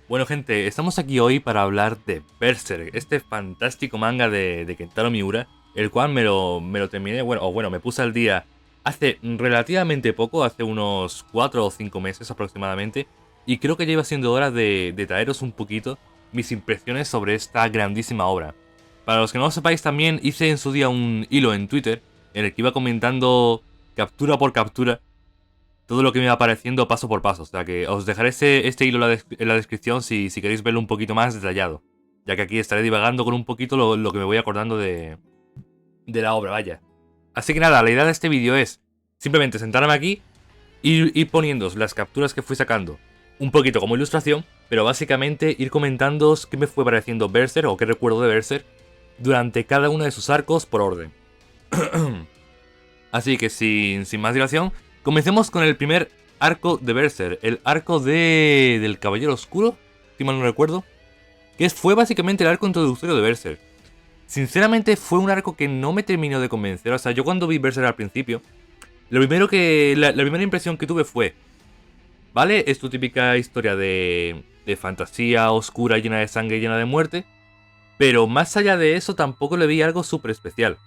Bueno, gente, estamos aquí hoy para hablar de Berserk, este fantástico manga de Kentaro Miura, el cual me lo terminé, bueno, me puse al día hace relativamente poco, hace unos 4 o 5 meses aproximadamente, y creo que ya iba siendo hora de traeros un poquito mis impresiones sobre esta grandísima obra. Para los que no lo sepáis, también hice en su día un hilo en Twitter en el que iba comentando captura por captura todo lo que me va apareciendo paso por paso. O sea que os dejaré este hilo en la descripción si queréis verlo un poquito más detallado. Ya que aquí estaré divagando con un poquito lo que me voy acordando de la obra, vaya. Así que nada, la idea de este vídeo es simplemente sentarme aquí y ir poniéndoos las capturas que fui sacando. Un poquito como ilustración, pero básicamente ir comentándoos qué me fue pareciendo Berserk o qué recuerdo de Berserk durante cada uno de sus arcos por orden. Así que sin más dilación, comencemos con el primer arco de Berserk, el arco del Caballero Oscuro, si mal no recuerdo, que fue básicamente el arco introductorio de Berserk. Sinceramente fue un arco que no me terminó de convencer, o sea, yo cuando vi Berserk al principio, la primera impresión que tuve fue, ¿vale? Es tu típica historia de fantasía oscura, llena de sangre, llena de muerte, pero más allá de eso tampoco le vi algo súper especial.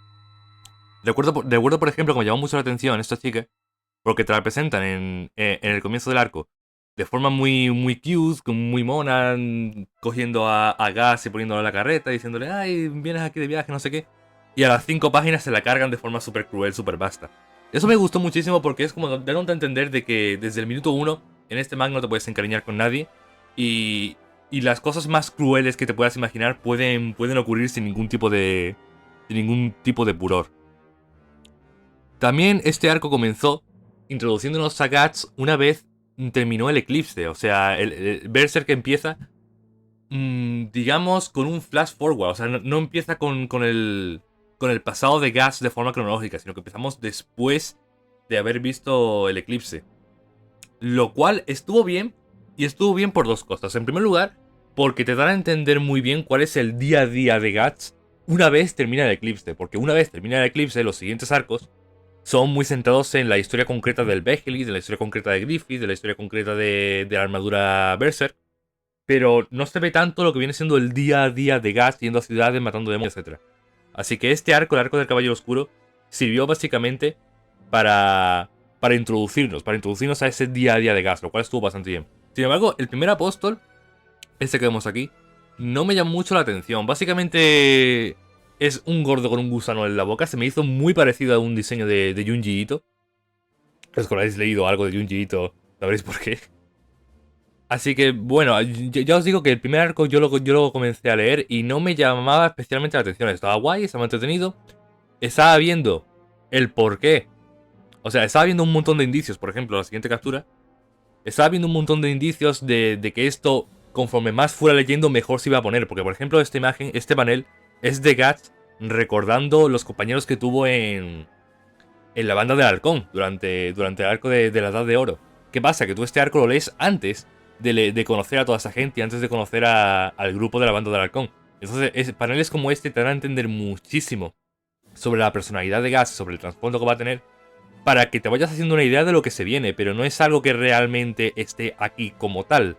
Recuerdo, por ejemplo, que me llamó mucho la atención esta chica, porque te la presentan en el comienzo del arco de forma muy cute, muy mona, cogiendo a Gas y poniéndolo en la carreta, diciéndole, ay, vienes aquí de viaje, no sé qué. Y a las 5 páginas se la cargan de forma súper cruel, súper basta. Eso me gustó muchísimo porque es como dándote a entender de que desde el minuto uno en este manga no te puedes encariñar con nadie. Y, y las cosas más crueles que te puedas imaginar pueden ocurrir sin ningún tipo de pudor. También este arco comenzó introduciéndonos a Guts una vez terminó el eclipse. O sea, el Berserk empieza, digamos, con un flash forward. O sea, no empieza con el pasado de Guts de forma cronológica, sino que empezamos después de haber visto el eclipse. Lo cual estuvo bien, y estuvo bien por dos cosas. En primer lugar, porque te dan a entender muy bien cuál es el día a día de Guts una vez termina el eclipse. Porque una vez termina el eclipse, los siguientes arcos son muy centrados en la historia concreta del Behelit, de la historia concreta de Griffith, de la historia concreta de la armadura Berserk, pero no se ve tanto lo que viene siendo el día a día de Guts yendo a ciudades, matando demonios, etc. Así que este arco, el arco del Caballero Oscuro, sirvió básicamente para, para introducirnos a ese día a día de Guts, lo cual estuvo bastante bien. Sin embargo, el primer apóstol, este que vemos aquí, no me llamó mucho la atención. Básicamente es un gordo con un gusano en la boca. Se me hizo muy parecido a un diseño de Junji Ito. Es que habéis leído algo de Junji Ito, sabréis por qué. Así que, bueno, ya os digo que el primer arco yo lo comencé a leer y no me llamaba especialmente la atención. Estaba guay, estaba entretenido. Estaba viendo el por qué. O sea, estaba viendo un montón de indicios. Por ejemplo, la siguiente captura. Estaba viendo un montón de indicios de que esto, conforme más fuera leyendo, mejor se iba a poner. Porque, por ejemplo, esta imagen, este panel, es de Guts recordando los compañeros que tuvo en la banda del Halcón durante el arco de la Edad de Oro. ¿Qué pasa? Que tú este arco lo lees antes de conocer a toda esa gente y antes de conocer al grupo de la banda del Halcón. Entonces, paneles como este te dan a entender muchísimo sobre la personalidad de Guts, sobre el trasfondo que va a tener, para que te vayas haciendo una idea de lo que se viene, pero no es algo que realmente esté aquí como tal.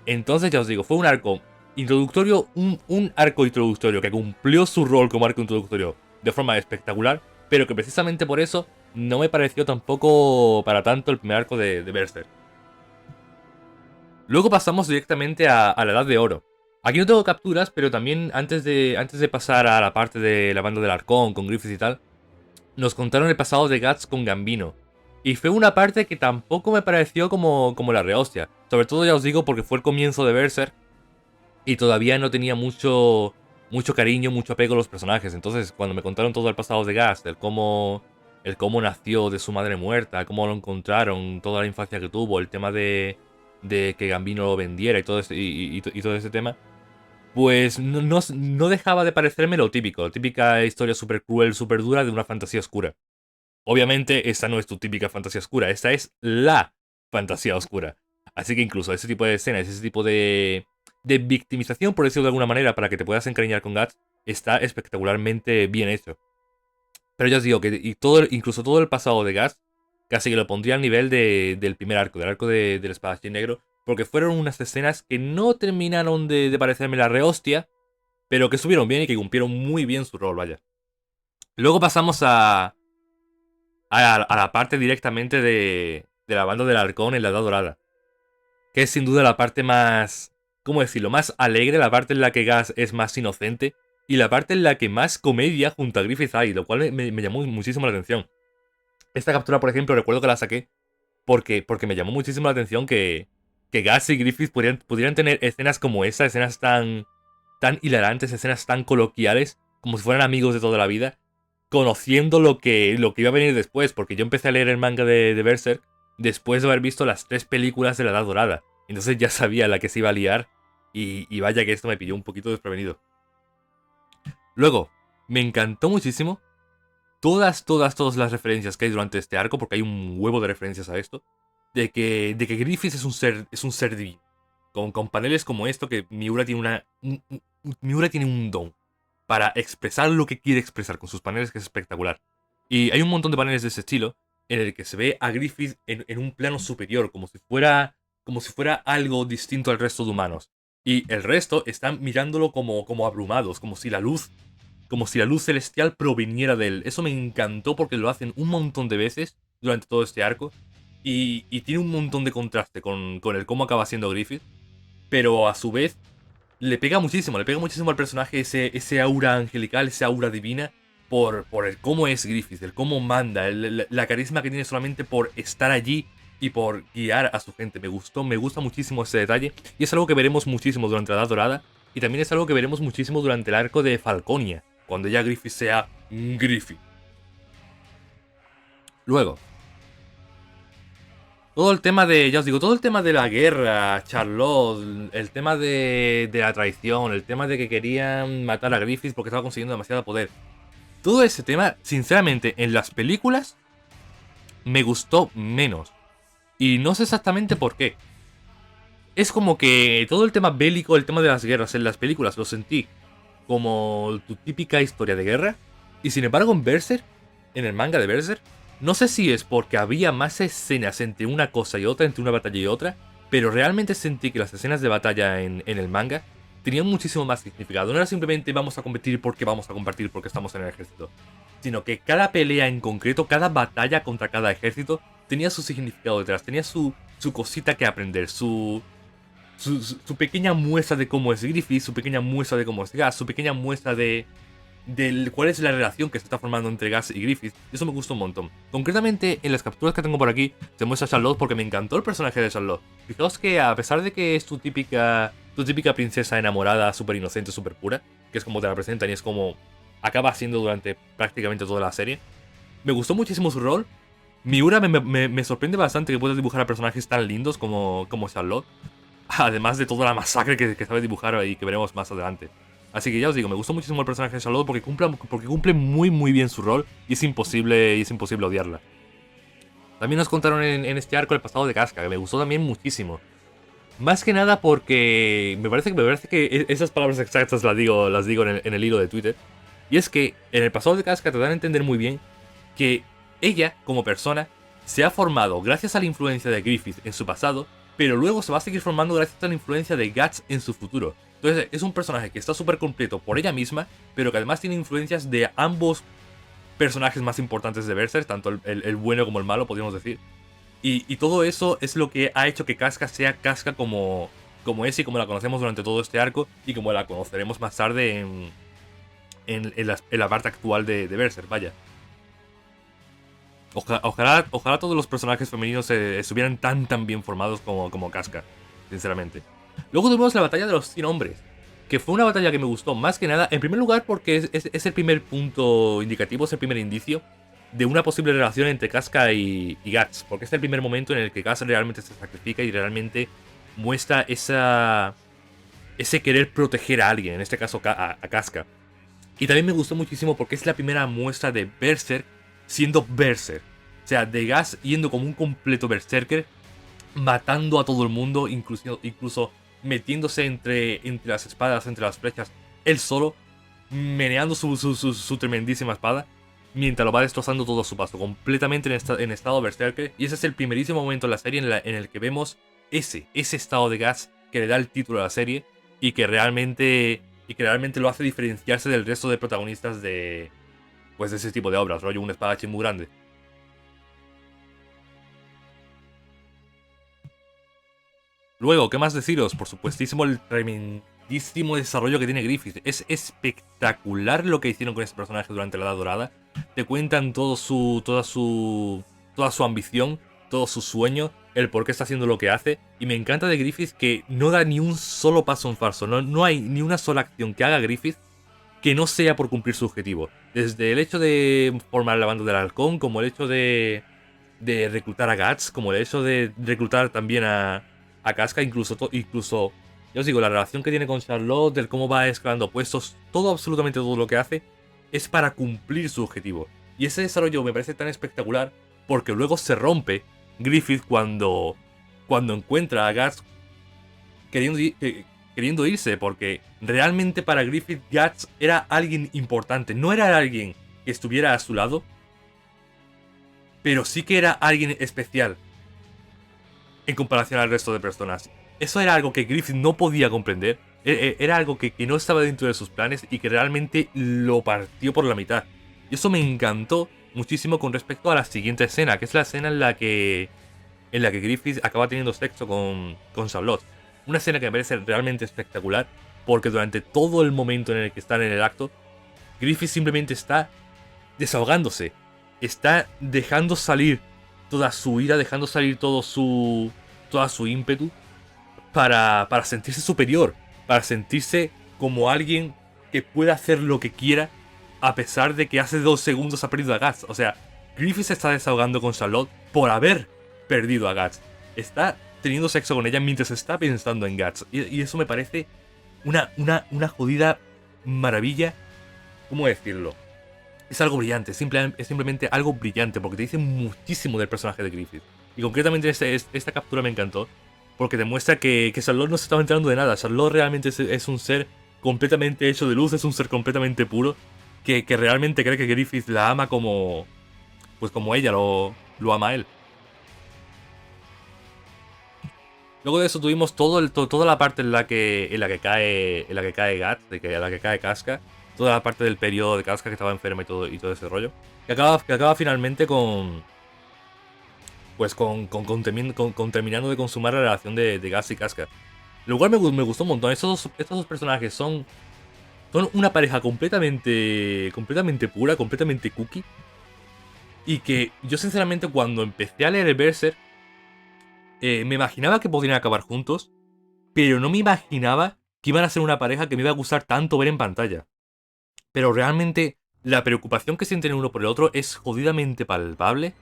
Entonces, ya os digo, fue un arco introductorio, un arco introductorio que cumplió su rol como arco introductorio de forma espectacular, pero que precisamente por eso no me pareció tampoco para tanto el primer arco de Berserk. Luego pasamos directamente a la Edad de Oro. Aquí no tengo capturas, pero también antes de pasar a la parte de la banda del Arcón con Griffith y tal, nos contaron el pasado de Guts con Gambino. Y fue una parte que tampoco me pareció como la rehostia. Sobre todo ya os digo porque fue el comienzo de Berserk y todavía no tenía mucho cariño, mucho apego a los personajes. Entonces cuando me contaron todo el pasado de Guts, el cómo nació de su madre muerta, cómo lo encontraron, toda la infancia que tuvo, el tema de que Gambino lo vendiera y todo ese tema, pues no dejaba de parecerme lo típico, la típica historia súper cruel, súper dura de una fantasía oscura. Obviamente, esta no es tu típica fantasía oscura, esta es la fantasía oscura. Así que incluso ese tipo de escenas, ese tipo de victimización, por decirlo de alguna manera, para que te puedas encariñar con Guts, está espectacularmente bien hecho. Pero ya os digo que incluso todo el pasado de Guts, casi que lo pondría al nivel del primer arco, del arco del espadachín negro, porque fueron unas escenas que no terminaron de parecerme la rehostia, pero que estuvieron bien y que cumplieron muy bien su rol, vaya. Luego pasamos a la parte directamente de la banda del halcón en la Edad Dorada, que es sin duda la parte más, ¿cómo decirlo?, más alegre, la parte en la que Gas es más inocente y la parte en la que más comedia junto a Griffith hay, lo cual me llamó muchísimo la atención. Esta captura, por ejemplo, recuerdo que la saqué porque me llamó muchísimo la atención que Gas y Griffith pudieran tener escenas como esa, escenas tan hilarantes, escenas tan coloquiales, como si fueran amigos de toda la vida, conociendo lo que iba a venir después, porque yo empecé a leer el manga de Berserk después de haber visto las 3 películas de la Edad Dorada. Entonces ya sabía la que se iba a liar, y vaya que esto me pilló un poquito desprevenido. Luego, me encantó muchísimo todas las referencias que hay durante este arco, porque hay un huevo de referencias a esto, de que Griffith es un ser divino. Con paneles como esto, que Miura tiene Miura tiene un don para expresar lo que quiere expresar con sus paneles, que es espectacular. Y hay un montón de paneles de ese estilo en el que se ve a Griffith en un plano superior, como si fuera algo distinto al resto de humanos. Y el resto están mirándolo como abrumados, como si la luz celestial proviniera de él. Eso me encantó porque lo hacen un montón de veces durante todo este arco. Y tiene un montón de contraste con el cómo acaba siendo Griffith. Pero a su vez le pega muchísimo al personaje ese aura angelical, esa aura divina, por el cómo es Griffith, el cómo manda, la carisma que tiene solamente por estar allí y por guiar a su gente. Me gusta muchísimo ese detalle, y es algo que veremos muchísimo durante la Edad Dorada, y también es algo que veremos muchísimo durante el arco de Falconia, cuando ya Griffith sea Griffith. Luego, todo el tema de, ya os digo, todo el tema de la guerra, Charlotte, el tema de la traición, el tema de que querían matar a Griffith porque estaba consiguiendo demasiado poder. Todo ese tema, sinceramente, en las películas me gustó menos. Y no sé exactamente por qué. Es como que todo el tema bélico, el tema de las guerras en las películas lo sentí como tu típica historia de guerra. Y sin embargo en Berserk, en el manga de Berserk, no sé si es porque había más escenas entre una cosa y otra, entre una batalla y otra, pero realmente sentí que las escenas de batalla en el manga tenían muchísimo más significado. No era simplemente vamos a competir porque vamos a compartir porque estamos en el ejército, sino que cada pelea en concreto, cada batalla contra cada ejército, tenía su significado detrás, tenía su cosita que aprender, su pequeña muestra de cómo es Griffith, su pequeña muestra de cómo es Gas, su pequeña muestra de cuál es la relación que se está formando entre Gas y Griffith. Eso me gustó un montón. Concretamente, en las capturas que tengo por aquí, se muestra a Charlotte porque me encantó el personaje de Charlotte. Fijaos que a pesar de que es tu típica princesa enamorada, súper inocente, súper pura, que es como te la presentan y es como acaba siendo durante prácticamente toda la serie, me gustó muchísimo su rol. Miura me sorprende bastante que pueda dibujar a personajes tan lindos como Charlotte. Además de toda la masacre que sabe dibujar y que veremos más adelante. Así que ya os digo, me gustó muchísimo el personaje de Charlotte porque cumple muy bien su rol y es imposible odiarla. También nos contaron en este arco el pasado de Casca, que me gustó también muchísimo. Más que nada porque me parece que esas palabras exactas las digo en el hilo de Twitter. Y es que en el pasado de Casca te dan a entender muy bien que ella, como persona, se ha formado gracias a la influencia de Griffith en su pasado, pero luego se va a seguir formando gracias a la influencia de Guts en su futuro. Entonces es un personaje que está súper completo por ella misma, pero que además tiene influencias de ambos personajes más importantes de Berserk, tanto el bueno como el malo, podríamos decir. Y todo eso es lo que ha hecho que Casca sea Casca como es y como la conocemos durante todo este arco, y como la conoceremos más tarde en la parte actual de Berserk, vaya. Ojalá todos los personajes femeninos estuvieran tan bien formados como Casca, sinceramente. Luego tuvimos la batalla de los 100 hombres, que fue una batalla que me gustó más que nada, en primer lugar porque es el primer punto indicativo, es el primer indicio de una posible relación entre Casca y Guts, porque es el primer momento en el que Guts realmente se sacrifica y realmente muestra ese querer proteger a alguien, en este caso a Casca. Y también me gustó muchísimo porque es la primera muestra de Berserk siendo Berserk. O sea, de Gas yendo como un completo Berserker, matando a todo el mundo, incluso metiéndose entre las espadas, entre las flechas, él solo, meneando su tremendísima espada, mientras lo va destrozando todo a su paso, completamente en estado Berserker. Y ese es el primerísimo momento en la serie en el que vemos ese estado de Guts que le da el título a la serie y que realmente lo hace diferenciarse del resto de protagonistas de pues de ese tipo de obras, rollo un espadachín muy grande. Luego, ¿qué más deciros? Por supuestísimo, el tremendísimo desarrollo que tiene Griffith. Es espectacular lo que hicieron con este personaje durante la Edad Dorada. Te cuentan toda su ambición, todo su sueño, el por qué está haciendo lo que hace. Y me encanta de Griffith que no da ni un solo paso en falso. No hay ni una sola acción que haga Griffith que no sea por cumplir su objetivo. Desde el hecho de formar la banda del halcón, como el hecho de reclutar a Guts, como el hecho de reclutar también a Casca, incluso, ya os digo, la relación que tiene con Charlotte, del cómo va escalando puestos, todo, absolutamente todo lo que hace, es para cumplir su objetivo. Y ese desarrollo me parece tan espectacular, porque luego se rompe Griffith cuando encuentra a Guts queriendo irse, porque realmente para Griffith Guts era alguien importante, no era alguien que estuviera a su lado, pero sí que era alguien especial en comparación al resto de personas. Eso era algo que Griffith no podía comprender, era algo que no estaba dentro de sus planes y que realmente lo partió por la mitad. Y eso me encantó muchísimo con respecto a la siguiente escena, que es la escena en la que Griffith acaba teniendo sexo con Charlotte. Una escena que me parece realmente espectacular, porque durante todo el momento en el que están en el acto, Griffith simplemente está desahogándose. Está dejando salir toda su ira, dejando salir toda su ímpetu para sentirse superior, para sentirse como alguien que puede hacer lo que quiera a pesar de que hace 2 segundos ha perdido a Guts. O sea, Griffith se está desahogando con Charlotte por haber perdido a Guts. Está teniendo sexo con ella mientras está pensando en Guts. Y eso me parece una jodida maravilla. ¿Cómo decirlo? Es algo brillante, es simplemente algo brillante, porque te dice muchísimo del personaje de Griffith. Y concretamente esta captura me encantó, porque demuestra que Charlotte no se estaba enterando de nada. Charlotte realmente es un ser completamente hecho de luz, es un ser completamente puro, que realmente cree que Griffith la ama como ella lo ama a él. Luego de eso tuvimos toda la parte en la que cae Guts, en la que cae Casca, toda la parte del periodo de Casca que estaba enferma y todo ese rollo, que acaba finalmente con terminando de consumar la relación de Guts y Casca. Lo cual me gustó un montón. Estos dos personajes son una pareja completamente pura, completamente cookie, y que yo sinceramente cuando empecé a leer el Berserk me imaginaba que podrían acabar juntos, pero no me imaginaba que iban a ser una pareja que me iba a gustar tanto ver en pantalla. Pero realmente la preocupación que sienten uno por el otro es jodidamente palpable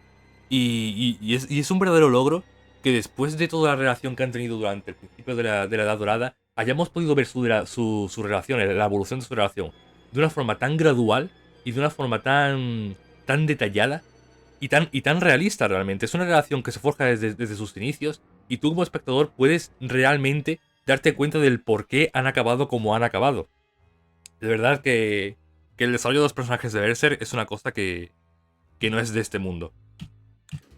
y es un verdadero logro que después de toda la relación que han tenido durante el principio de la Edad Dorada, hayamos podido ver su relación, la evolución de su relación, de una forma tan gradual y de una forma tan detallada y tan realista realmente. Es una relación que se forja desde sus inicios y tú como espectador puedes realmente darte cuenta del por qué han acabado como han acabado. De verdad que el desarrollo de los personajes de Berserk es una cosa que no es de este mundo.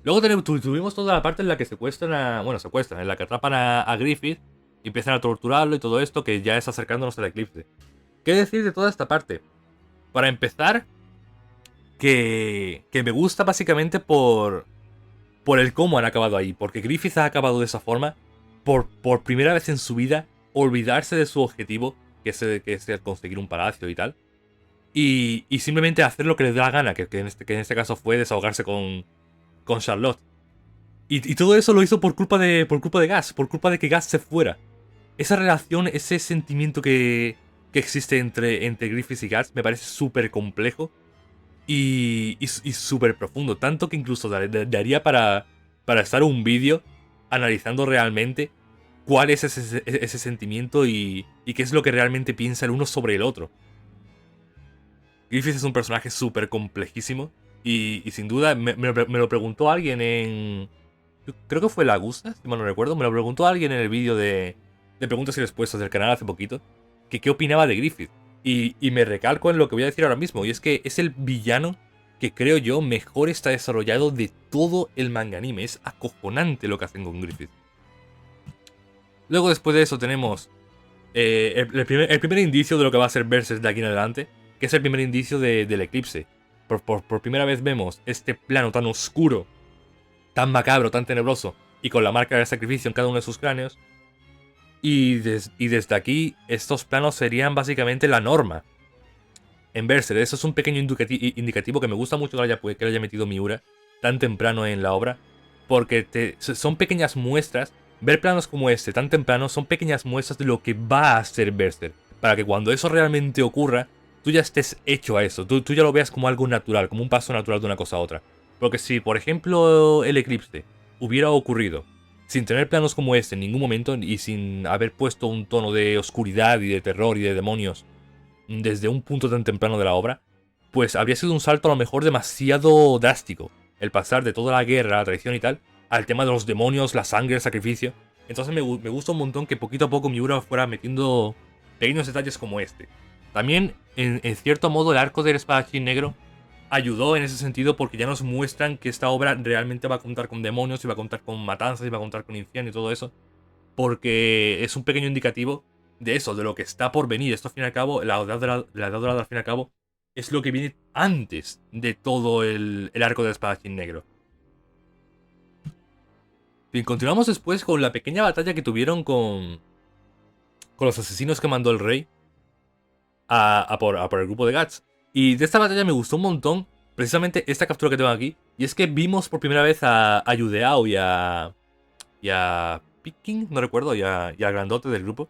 Luego tuvimos toda la parte en la que secuestran, en la que atrapan a Griffith y empiezan a torturarlo y todo esto, que ya es acercándonos al eclipse. ¿Qué decir de toda esta parte? Para empezar, que me gusta básicamente por el cómo han acabado ahí, porque Griffith ha acabado de esa forma, por primera vez en su vida, olvidarse de su objetivo, que es el conseguir un palacio y tal, y simplemente hacer lo que le da la gana, que en este caso fue desahogarse con Charlotte. Y todo eso lo hizo por culpa de Guts, por culpa de que Guts se fuera. Esa relación, ese sentimiento que existe entre Griffith y Guts me parece súper complejo y súper profundo. Tanto que incluso daría para estar un vídeo analizando realmente cuál es ese sentimiento y qué es lo que realmente piensa el uno sobre el otro. Griffith es un personaje súper complejísimo y sin duda me lo preguntó alguien en... Creo que fue la Gusta, si mal no recuerdo. Me lo preguntó alguien en el vídeo de preguntas y respuestas del canal hace poquito, que qué opinaba de Griffith. Y me recalco en lo que voy a decir ahora mismo, y es que es el villano que creo yo mejor está desarrollado de todo el manga anime. Es acojonante lo que hacen con Griffith. Luego después de eso tenemos el primer indicio de lo que va a ser Berserk de aquí en adelante, que es el primer indicio del eclipse. Por primera vez vemos este plano tan oscuro, tan macabro, tan tenebroso, y con la marca del sacrificio en cada uno de sus cráneos. Y desde aquí, estos planos serían básicamente la norma en Berserk. Eso es un pequeño indicativo que me gusta mucho que lo haya metido Miura tan temprano en la obra, porque son pequeñas muestras. Ver planos como este tan temprano son pequeñas muestras de lo que va a ser Berserk, para que cuando eso realmente ocurra, tú ya estés hecho a eso, tú ya lo veas como algo natural, como un paso natural de una cosa a otra. Porque si, por ejemplo, el eclipse hubiera ocurrido sin tener planos como este en ningún momento y sin haber puesto un tono de oscuridad y de terror y de demonios desde un punto tan temprano de la obra, pues habría sido un salto a lo mejor demasiado drástico. El pasar de toda la guerra, la traición y tal, al tema de los demonios, la sangre, el sacrificio. Entonces me gusta un montón que poquito a poco Miura fuera metiendo pequeños detalles como este. También, en cierto modo, el arco del espadachín negro ayudó en ese sentido porque ya nos muestran que esta obra realmente va a contar con demonios y va a contar con matanzas y va a contar con infierno y todo eso. Porque es un pequeño indicativo de eso, de lo que está por venir. Esto, al fin y al cabo, la edad dorada, al fin y al cabo, es lo que viene antes de todo el arco del espadachín negro. Bien, continuamos después con la pequeña batalla que tuvieron con los asesinos que mandó el rey a por el grupo de Guts. Y de esta batalla me gustó un montón, precisamente esta captura que tengo aquí. Y es que vimos por primera vez a Yudeao y a Picking, no recuerdo, y al grandote del grupo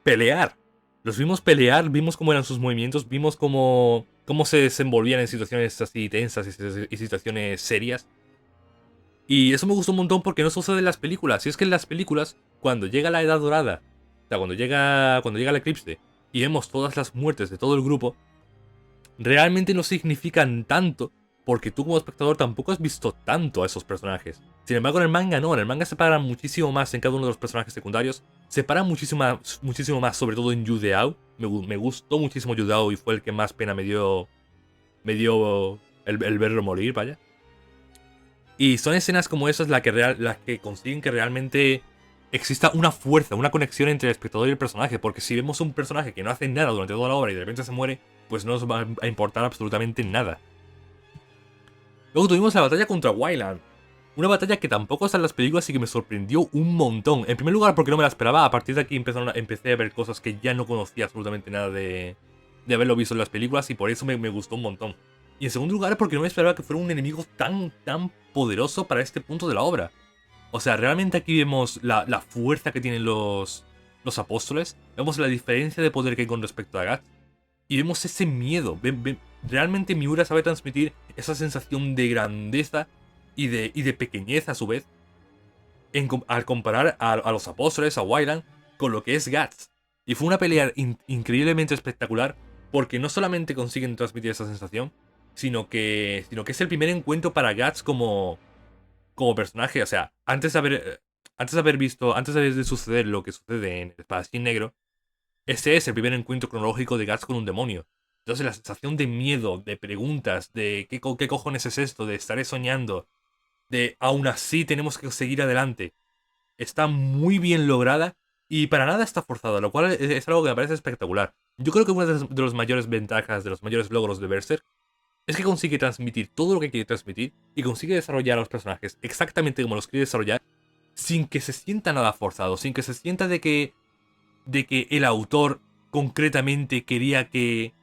pelear. Los vimos pelear, vimos cómo eran sus movimientos, vimos cómo se desenvolvían en situaciones así tensas y situaciones serias. Y eso me gustó un montón porque no sucede en las películas. Y es que en las películas, cuando llega la Edad Dorada, o sea, cuando llega el eclipse y vemos todas las muertes de todo el grupo, realmente no significan tanto porque tú como espectador tampoco has visto tanto a esos personajes. Sin embargo, en el manga no, en el manga se paran muchísimo más en cada uno de los personajes secundarios, se paran muchísimo más sobre todo en Yudeao. Me gustó muchísimo Yudeao y fue el que más pena me dio el verlo morir, vaya. Y son escenas como esas las que consiguen que realmente exista una fuerza, una conexión entre el espectador y el personaje. Porque si vemos un personaje que no hace nada durante toda la obra y de repente se muere, pues no nos va a importar absolutamente nada. Luego tuvimos la batalla contra Wayland. Una batalla que tampoco está en las películas y que me sorprendió un montón. En primer lugar porque no me la esperaba. A partir de aquí empecé a ver cosas que ya no conocía absolutamente nada de haberlo visto en las películas y por eso me gustó un montón. Y en segundo lugar porque no me esperaba que fuera un enemigo tan poderoso para este punto de la obra. O sea, realmente aquí vemos la fuerza que tienen los apóstoles. Vemos la diferencia de poder que hay con respecto a Guts. Y vemos ese miedo. Realmente Miura sabe transmitir esa sensación de grandeza y de pequeñez a su vez. Al comparar a los apóstoles, a Wayland, con lo que es Guts. Y fue una pelea increíblemente espectacular. Porque no solamente consiguen transmitir esa sensación, sino que es el primer encuentro para Guts como personaje. O sea, antes de suceder lo que sucede en el Espadachín Negro, ese es el primer encuentro cronológico de Guts con un demonio. Entonces la sensación de miedo, de preguntas, de qué cojones es esto, de estaré soñando, de aún así tenemos que seguir adelante, está muy bien lograda y para nada está forzada, lo cual es algo que me parece espectacular. Yo creo que una de las mayores ventajas, de los mayores logros de Berserk, es que consigue transmitir todo lo que quiere transmitir y consigue desarrollar a los personajes exactamente como los quiere desarrollar sin que se sienta nada forzado, sin que se sienta de que el autor concretamente quería que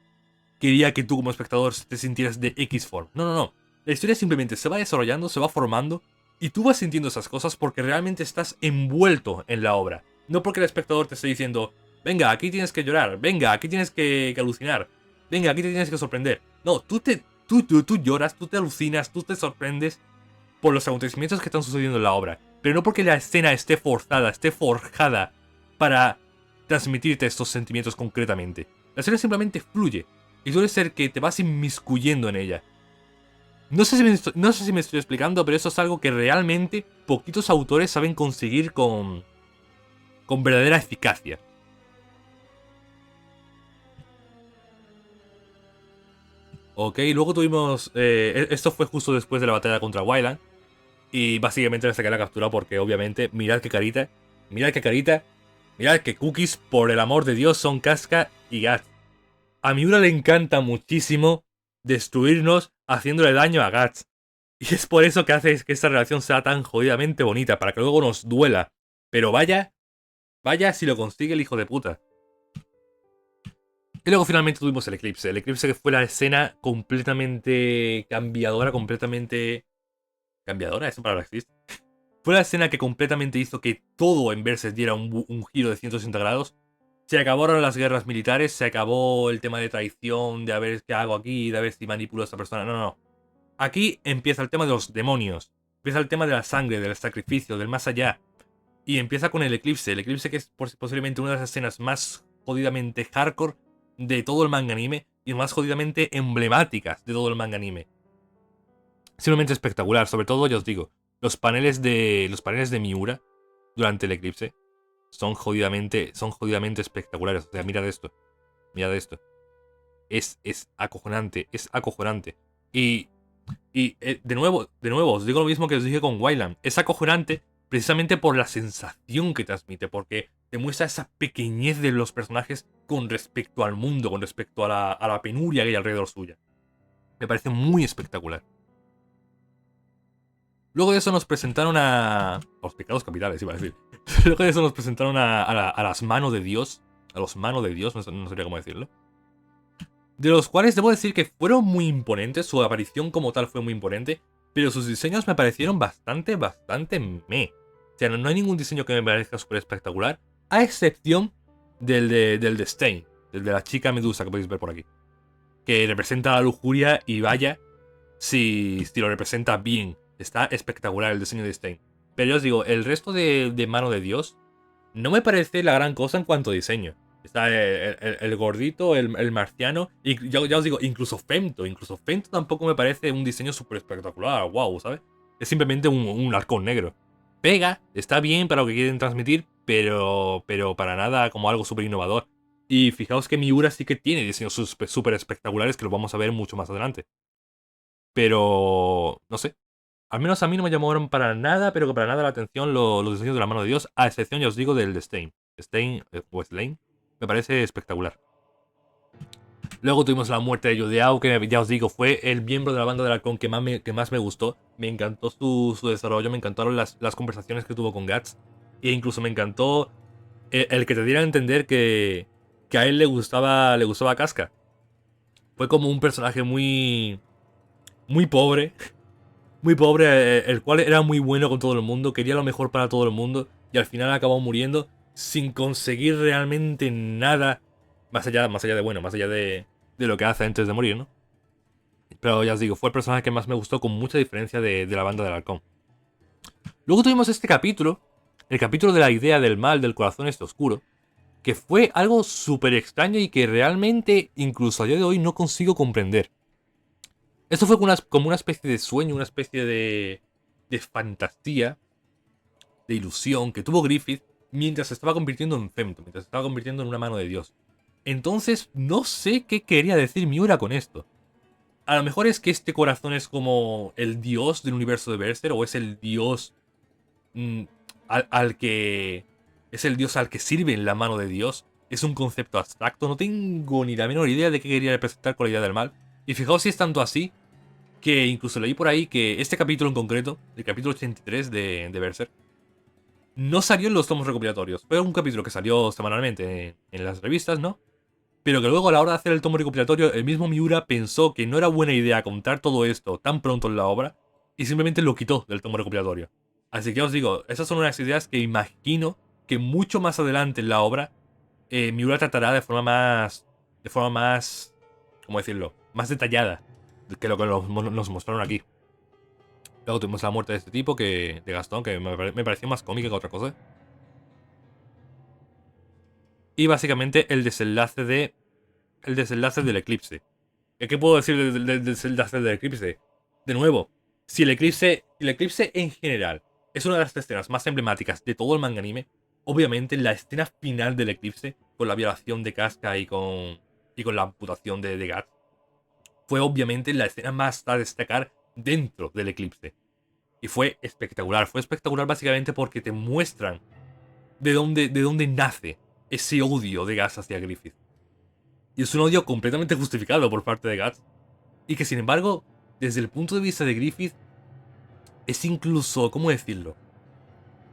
tú como espectador te sintieras de X forma. No, no, no. La historia simplemente se va desarrollando, se va formando y tú vas sintiendo esas cosas porque realmente estás envuelto en la obra. No porque el espectador te esté diciendo, venga, aquí tienes que llorar, venga, aquí tienes que alucinar, venga, aquí te tienes que sorprender. No, tú lloras, tú te alucinas, tú te sorprendes por los acontecimientos que están sucediendo en la obra. Pero no porque la escena esté forzada, esté forjada para transmitirte estos sentimientos concretamente. La escena simplemente fluye y suele ser que te vas inmiscuyendo en ella. No sé si me estoy explicando, pero eso es algo que realmente poquitos autores saben conseguir con verdadera eficacia. Ok, luego tuvimos... esto fue justo después de la batalla contra Wayland. Y básicamente le saqué la captura porque obviamente, mirad qué carita. Mirad qué carita. Mirad que Cookies, por el amor de Dios, son Casca y Guts. A Miura le encanta muchísimo destruirnos haciéndole daño a Guts. Y es por eso que hace que esta relación sea tan jodidamente bonita, para que luego nos duela. Pero vaya si lo consigue el hijo de puta. Y luego finalmente tuvimos el eclipse. El eclipse que fue la escena completamente cambiadora, completamente... ¿Cambiadora? ¿Esa palabra existe? Fue la escena que completamente hizo que todo en Berserk diera un giro de 180 grados. Se acabaron las guerras militares, se acabó el tema de traición, de a ver qué hago aquí, de a ver si manipulo a esta persona. No, no, no. Aquí empieza el tema de los demonios. Empieza el tema de la sangre, del sacrificio, del más allá. Y empieza con el eclipse. El eclipse que es posiblemente una de las escenas más jodidamente hardcore de todo el manga anime y más jodidamente emblemáticas de todo el manga anime. Simplemente espectacular. Sobre todo, ya os digo, los paneles de Miura durante el eclipse son jodidamente espectaculares. O sea, mirad esto. Mirad esto. Es acojonante. Es acojonante. Y de nuevo, os digo lo mismo que os dije con Wayland. Es acojonante precisamente por la sensación que transmite, porque te muestra esa pequeñez de los personajes con respecto al mundo, con respecto a la penuria que hay alrededor suya. Me parece muy espectacular. Luego de eso nos presentaron a los pecados capitales, iba a decir. Luego de eso nos presentaron a las manos de Dios. A los manos de Dios, no sabría cómo decirlo. De los cuales debo decir que fueron muy imponentes, su aparición como tal fue muy imponente, pero sus diseños me parecieron bastante meh. O sea, no hay ningún diseño que me parezca súper espectacular, a excepción del de Stein, del de la chica medusa que podéis ver por aquí. Que representa la lujuria y vaya, si lo representa bien. Está espectacular el diseño de Stein. Pero yo os digo, el resto de Mano de Dios no me parece la gran cosa en cuanto a diseño. Está el gordito, el marciano, y ya os digo, incluso Femto. Incluso Femto tampoco me parece un diseño súper espectacular, wow, ¿sabes? Es simplemente un halcón negro. Pega, está bien para lo que quieren transmitir, pero para nada como algo súper innovador. Y fijaos que Miura sí que tiene diseños súper espectaculares que los vamos a ver mucho más adelante. Pero, no sé. Al menos a mí no me llamaron para nada, pero que para nada la atención los diseños de la mano de Dios, a excepción, ya os digo, del de Stein. Stein, o Slain, me parece espectacular. Luego tuvimos la muerte de Yodeao, que ya os digo, fue el miembro de la banda del halcón que más me gustó. Me encantó su desarrollo, me encantaron las conversaciones que tuvo con Guts. E incluso me encantó el que te diera a entender que a él le gustaba Casca. Fue como un personaje muy pobre. Muy pobre, el cual era muy bueno con todo el mundo, quería lo mejor para todo el mundo, y al final acabó muriendo sin conseguir realmente nada más allá de bueno, más allá de lo que hace antes de morir, ¿no? Pero ya os digo, fue el personaje que más me gustó con mucha diferencia de la banda del halcón. Luego tuvimos este capítulo, el capítulo de la idea del mal, del corazón este oscuro, que fue algo súper extraño y que realmente, incluso a día de hoy, no consigo comprender. Esto fue como una especie de sueño, una especie de fantasía, de ilusión que tuvo Griffith mientras se estaba convirtiendo en Femto, mientras se estaba convirtiendo en una mano de Dios. Entonces, no sé qué quería decir Miura con esto. A lo mejor es que este corazón es como el dios del universo de Berserk, o es el dios mm, al que... Es el dios al que sirve en la mano de Dios. Es un concepto abstracto, no tengo ni la menor idea de qué quería representar con la idea del mal. Y fijaos si es tanto así, que incluso leí por ahí que este capítulo en concreto, el capítulo 83 de Berserk, no salió en los tomos recopilatorios. Fue un capítulo que salió semanalmente en las revistas, ¿no? Pero que luego a la hora de hacer el tomo recopilatorio, el mismo Miura pensó que no era buena idea contar todo esto tan pronto en la obra y simplemente lo quitó del tomo recopilatorio. Así que os digo, esas son unas ideas que imagino que mucho más adelante en la obra Miura tratará de forma más... ¿cómo decirlo? Más detallada que lo que nos mostraron aquí. Luego tuvimos la muerte de este tipo, de Gastón, que me pareció más cómica que otra cosa. Y básicamente el desenlace del eclipse. ¿Qué puedo decir del desenlace del eclipse? De nuevo, si el eclipse en general es una de las escenas más emblemáticas de todo el manga anime, obviamente la escena final del eclipse, con la violación de Casca y con la amputación de Guts, fue obviamente la escena más a destacar dentro del eclipse. Y fue espectacular básicamente porque te muestran de dónde nace ese odio de Guts hacia Griffith. Y es un odio completamente justificado por parte de Guts. Y que sin embargo, desde el punto de vista de Griffith, es incluso, ¿cómo decirlo?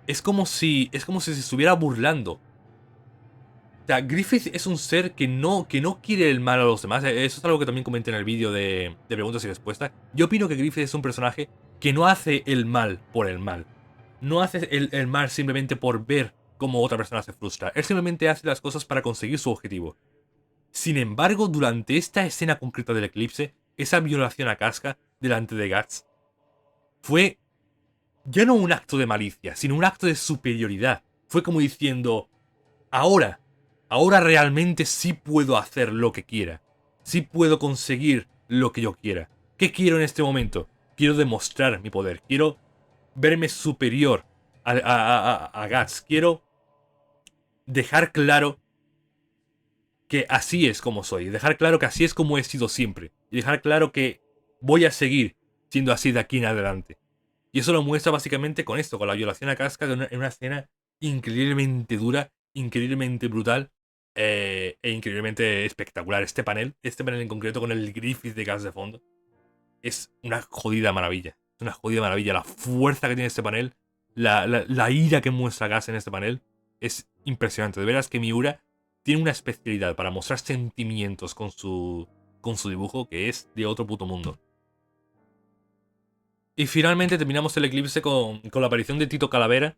Es como si se estuviera burlando. O sea, Griffith es un ser que no quiere el mal a los demás. Eso es algo que también comenté en el vídeo de preguntas y respuestas. Yo opino que Griffith es un personaje que no hace el mal por el mal. No hace el mal simplemente por ver cómo otra persona se frustra. Él simplemente hace las cosas para conseguir su objetivo. Sin embargo, durante esta escena concreta del eclipse, esa violación a Casca delante de Guts fue ya no un acto de malicia, sino un acto de superioridad. Fue como diciendo, ahora realmente sí puedo hacer lo que quiera. Sí puedo conseguir lo que yo quiera. ¿Qué quiero en este momento? Quiero demostrar mi poder. Quiero verme superior a Guts. Quiero dejar claro que así es como soy. Dejar claro que así es como he sido siempre. Y dejar claro que voy a seguir siendo así de aquí en adelante. Y eso lo muestra básicamente con esto, con la violación a Casca en una escena increíblemente dura, increíblemente brutal e increíblemente espectacular. Este panel en concreto con el Griffith de Guts de fondo, es una jodida maravilla. Es una jodida maravilla. La fuerza que tiene este panel, la ira que muestra Guts en este panel, es impresionante. De veras que Miura tiene una especialidad para mostrar sentimientos con su dibujo que es de otro puto mundo. Y finalmente terminamos el eclipse con la aparición de Tito Calavera,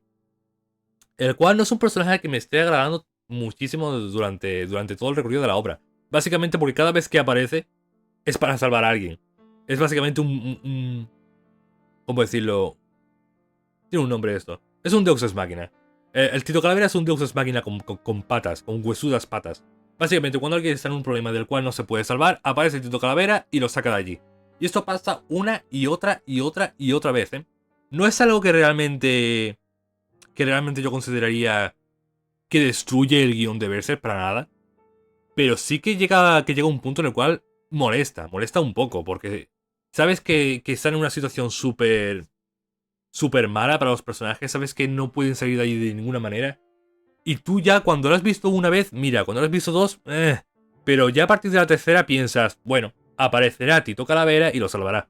el cual no es un personaje que me esté agradando muchísimo durante todo el recorrido de la obra. Básicamente porque cada vez que aparece es para salvar a alguien. Es básicamente ¿cómo decirlo? Tiene un nombre esto. Es un Deus Ex Machina. El Tito Calavera es un Deus Ex Machina con patas, con huesudas patas. Básicamente, cuando alguien está en un problema del cual no se puede salvar, aparece el Tito Calavera y lo saca de allí. Y esto pasa una y otra y otra y otra vez, ¿eh? No es algo que realmente yo consideraría que destruye el guión de Berserk para nada. Pero sí que llega un punto en el cual molesta un poco, porque sabes que están en una situación súper mala para los personajes, sabes que no pueden salir de allí de ninguna manera. Y tú ya cuando lo has visto una vez, mira, cuando lo has visto dos, pero ya a partir de la tercera piensas, bueno, aparecerá Tito Calavera y lo salvará.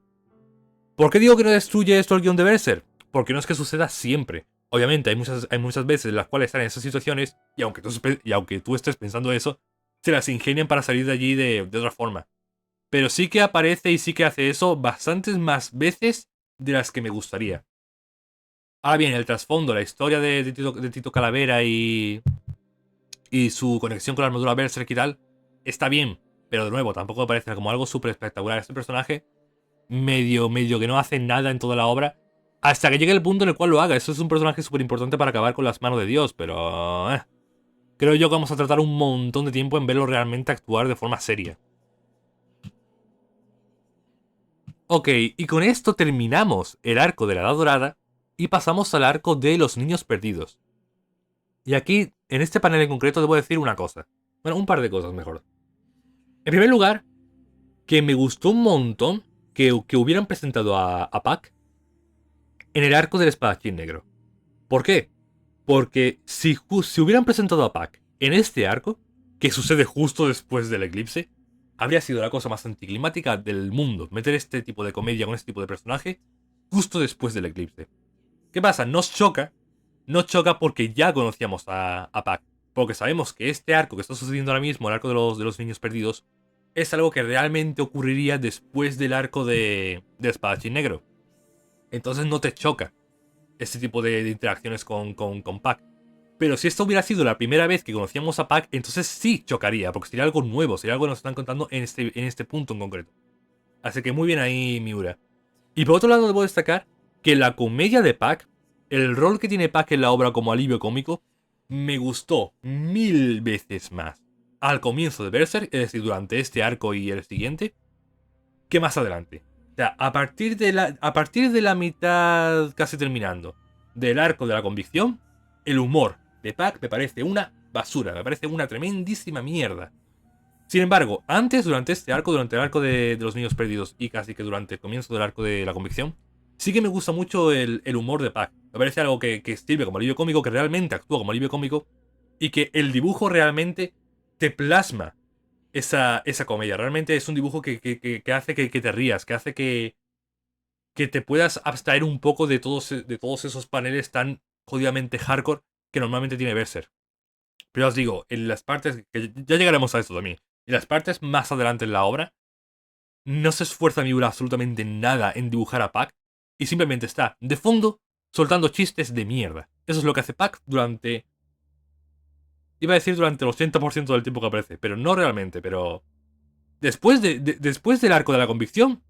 ¿Por qué digo que no destruye esto el guión de Berserk? Porque no es que suceda siempre. Obviamente hay muchas veces en las cuales están en esas situaciones y aunque tú estés pensando eso, se las ingenian para salir de allí de otra forma. Pero sí que aparece y sí que hace eso bastantes más veces de las que me gustaría. Ahora bien, el trasfondo, la historia de Tito Calavera y su conexión con la armadura Berserk y tal, está bien. Pero de nuevo, tampoco me parece como algo súper espectacular. Este personaje medio que no hace nada en toda la obra hasta que llegue el punto en el cual lo haga. Eso es un personaje súper importante para acabar con las manos de Dios, pero creo yo que vamos a tratar un montón de tiempo en verlo realmente actuar de forma seria. Ok, y con esto terminamos el arco de la Edad Dorada y pasamos al arco de los niños perdidos. Y aquí, en este panel en concreto, debo decir una cosa. Bueno, un par de cosas mejor. En primer lugar, que me gustó un montón que hubieran presentado a Pac en el arco del espadachín negro. ¿Por qué? Porque si hubieran presentado a Pac en este arco, que sucede justo después del eclipse, habría sido la cosa más anticlimática del mundo. Meter este tipo de comedia con este tipo de personaje justo después del eclipse. ¿Qué pasa? Nos choca porque ya conocíamos a Pac. Porque sabemos que este arco que está sucediendo ahora mismo, el arco de los niños perdidos, es algo que realmente ocurriría después del arco de espadachín negro. Entonces no te choca este tipo de interacciones con Pac. Pero si esto hubiera sido la primera vez que conocíamos a Pac, entonces sí chocaría, porque sería algo nuevo, sería algo que nos están contando en este punto en concreto. Así que muy bien ahí, Miura. Y por otro lado, debo destacar que la comedia de Pac, el rol que tiene Pac en la obra como alivio cómico, me gustó 1000 veces más al comienzo de Berserk, es decir, durante este arco y el siguiente, que más adelante. O sea, a partir de la mitad, casi terminando, del arco de la convicción, el humor de Pac me parece una basura, me parece una tremendísima mierda. Sin embargo, durante el arco de los niños perdidos y casi que durante el comienzo del arco de la convicción, sí que me gusta mucho el humor de Pac. Me parece algo que sirve como alivio cómico, que realmente actúa como alivio cómico, y que el dibujo realmente te plasma esa comedia. Realmente es un dibujo que hace que te rías, que hace que te puedas abstraer un poco de todos esos paneles tan jodidamente hardcore que normalmente tiene Berserk. Pero ya os digo, en las partes, que ya llegaremos a esto también, en las partes más adelante en la obra, no se esfuerza Miura absolutamente nada en dibujar a Pac, y simplemente está de fondo soltando chistes de mierda. Eso es lo que hace Pac durante... Iba a decir durante el 80% del tiempo que aparece, pero no realmente, pero... Después del arco de la convicción,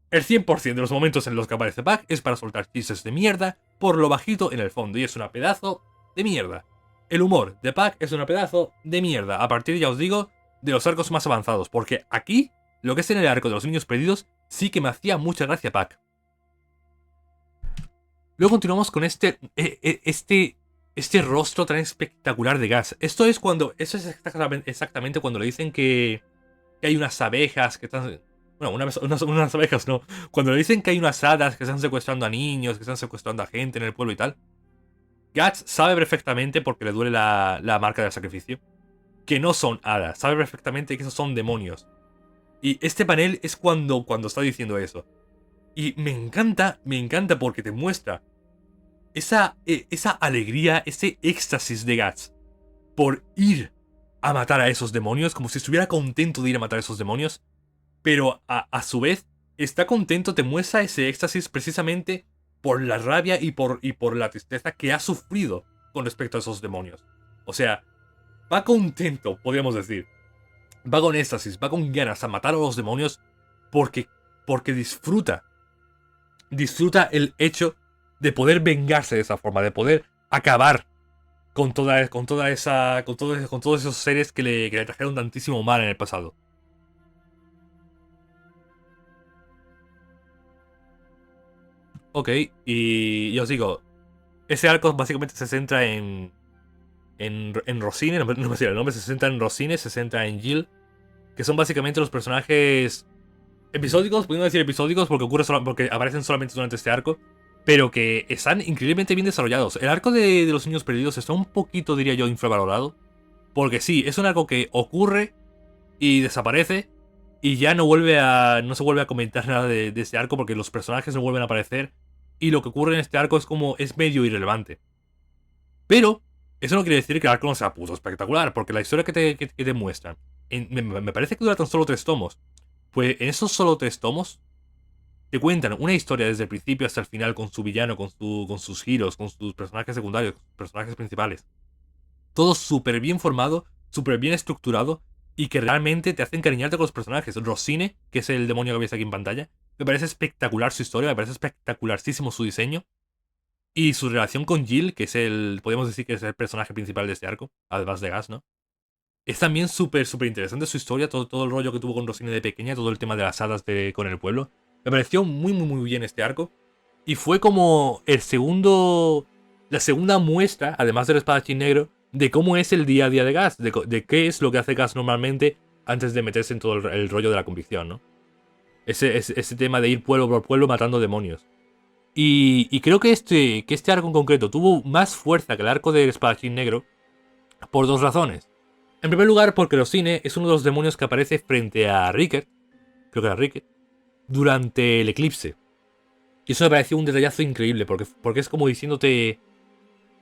el 100% de los momentos en los que aparece Pac es para soltar chistes de mierda por lo bajito en el fondo, y es una pedazo de mierda. El humor de Pac es una pedazo de mierda, a partir, ya os digo, de los arcos más avanzados, porque aquí, lo que es en el arco de los niños perdidos, sí que me hacía mucha gracia Pac. Luego continuamos con este rostro tan espectacular de Gas. Esto es exactamente cuando le dicen que hay unas abejas que están... Bueno, unas abejas no. Cuando le dicen que hay unas hadas que están secuestrando a niños, que están secuestrando a gente en el pueblo y tal. Guts sabe perfectamente, porque le duele la marca del sacrificio, que no son hadas. Sabe perfectamente que esos son demonios. Y este panel es cuando está diciendo eso. Y me encanta porque te muestra esa alegría, ese éxtasis de Guts por ir a matar a esos demonios, como si estuviera contento de ir a matar a esos demonios, pero a su vez está contento, te muestra ese éxtasis precisamente por la rabia y por la tristeza que ha sufrido con respecto a esos demonios. O sea, va contento, podríamos decir. Va con éxtasis, va con ganas a matar a los demonios porque disfruta el hecho de poder vengarse de esa forma, de poder acabar con todos esos seres que le trajeron tantísimo mal en el pasado. Ok, y os digo, ese arco básicamente se centra en Rosine, no me sé el nombre, se centra en Rosine, se centra en Jill, que son básicamente los personajes episódicos, podemos decir episódicos porque aparecen solamente durante este arco, pero que están increíblemente bien desarrollados. El arco de los niños perdidos está un poquito, diría yo, infravalorado, porque sí, es un arco que ocurre y desaparece y ya no se vuelve a comentar nada de este arco porque los personajes no vuelven a aparecer y lo que ocurre en este arco es medio irrelevante. Pero eso no quiere decir que el arco no sea puto espectacular, porque la historia que te muestran, me parece que dura tan solo 3 tomos. Pues en esos solo 3 tomos te cuentan una historia desde el principio hasta el final con su villano, con sus giros, con sus personajes secundarios, personajes principales. Todo súper bien formado, súper bien estructurado y que realmente te hace encariñarte con los personajes. Rosine, que es el demonio que veis aquí en pantalla, me parece espectacular su historia, me parece espectacularísimo su diseño. Y su relación con Jill, que podemos decir que es el personaje principal de este arco, además de Gas, ¿no? Es también súper interesante su historia, todo el rollo que tuvo con Rosine de pequeña, todo el tema de las hadas con el pueblo. Me pareció muy bien este arco. Y fue como la segunda muestra, además del espadachín negro, de cómo es el día a día de Gas, de qué es lo que hace Gas normalmente antes de meterse en todo el rollo de la convicción, ¿no? Ese tema de ir pueblo por pueblo matando demonios. Y creo que este arco en concreto tuvo más fuerza que el arco del espadachín negro por 2 razones. En primer lugar, porque Rosine es uno de los demonios que aparece frente a Ricket, creo que era Ricket, durante el eclipse. Y eso me pareció un detallazo increíble, porque es como diciéndote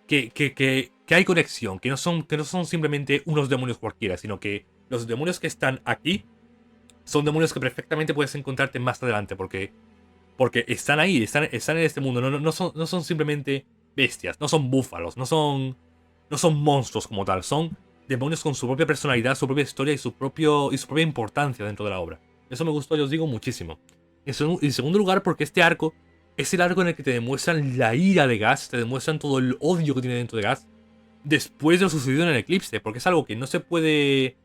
que hay conexión, que no son simplemente unos demonios cualquiera, sino que los demonios que están aquí son demonios que perfectamente puedes encontrarte más adelante, porque están ahí, están en este mundo, no son simplemente bestias, no son búfalos, no son monstruos como tal, son demonios con su propia personalidad, su propia historia y su propia importancia dentro de la obra. Eso me gustó, yo os digo, muchísimo. En segundo lugar, porque este arco es el arco en el que te demuestran la ira de Gas, te demuestran todo el odio que tiene dentro de Gas después de lo sucedido en el eclipse, porque es algo que no se puede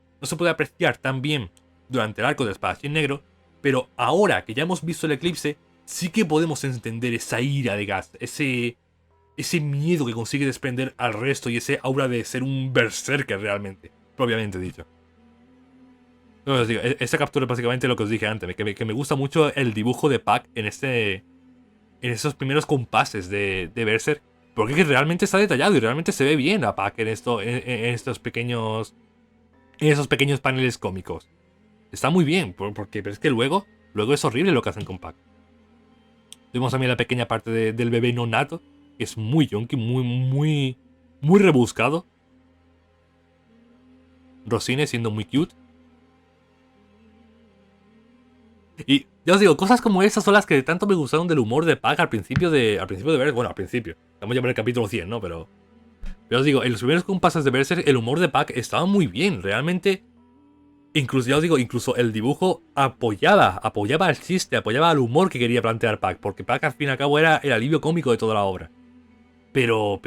apreciar tan bien durante el arco del espadachín negro, pero ahora que ya hemos visto el eclipse, sí que podemos entender esa ira de Gas, ese miedo que consigue desprender al resto y ese aura de ser un berserker realmente, propiamente dicho. No, os digo, esta captura es básicamente lo que os dije antes, que me gusta mucho el dibujo de Pac en esos primeros compases de Berserk, Porque es que realmente está detallado y realmente se ve bien a Pac en estos pequeños. En esos pequeños paneles cómicos. Está muy bien, porque pero es que luego es horrible lo que hacen con Pac. Tuvimos también la pequeña parte del bebé no nato, que es muy yonky, muy rebuscado. Rosine siendo muy cute. Y ya os digo, cosas como esas son las que tanto me gustaron del humor de Pac al principio de Berserk. Bueno, al principio. Estamos ya en el capítulo 100, ¿no? Pero os digo, en los primeros compases de Berserk, el humor de Pac estaba muy bien. Realmente, incluso, ya os digo, incluso el dibujo apoyaba al chiste, apoyaba al humor que quería plantear Pac. Porque Pac, al fin y al cabo, era el alivio cómico de toda la obra. Pero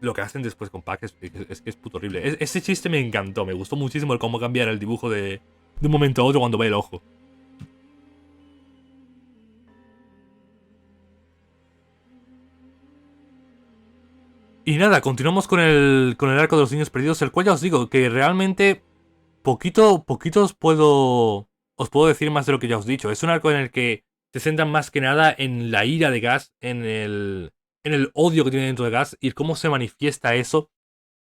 lo que hacen después con Pac es que es puto horrible. Ese chiste me encantó, me gustó muchísimo el cómo cambiar el dibujo de un momento a otro cuando ve el ojo. Y nada, continuamos con el arco de los niños perdidos, el cual ya os digo que realmente poquito os puedo decir más de lo que ya os he dicho. Es un arco en el que se centran más que nada en la ira de Gas, en el odio que tiene dentro de Gas y cómo se manifiesta eso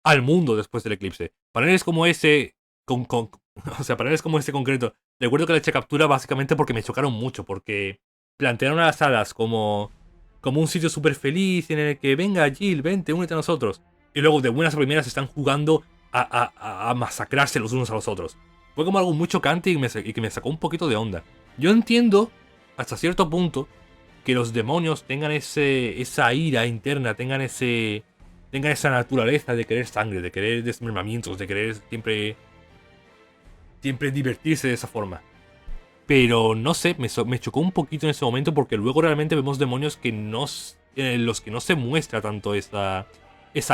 al mundo después del eclipse. Paneles como ese, o sea, paneles como este concreto, recuerdo que le eché captura básicamente porque me chocaron mucho, porque plantearon a las hadas como un sitio súper feliz en el que venga Jill, vente, únete a nosotros. Y luego de buenas a primeras están jugando a masacrarse los unos a los otros. Fue como algo muy chocante y que me sacó un poquito de onda. Yo entiendo, hasta cierto punto, que los demonios tengan esa ira interna, tengan esa naturaleza de querer sangre, de querer desmembramientos, de querer siempre divertirse de esa forma. Pero no sé, me chocó un poquito en ese momento porque luego realmente vemos demonios en los que no se muestra tanto esa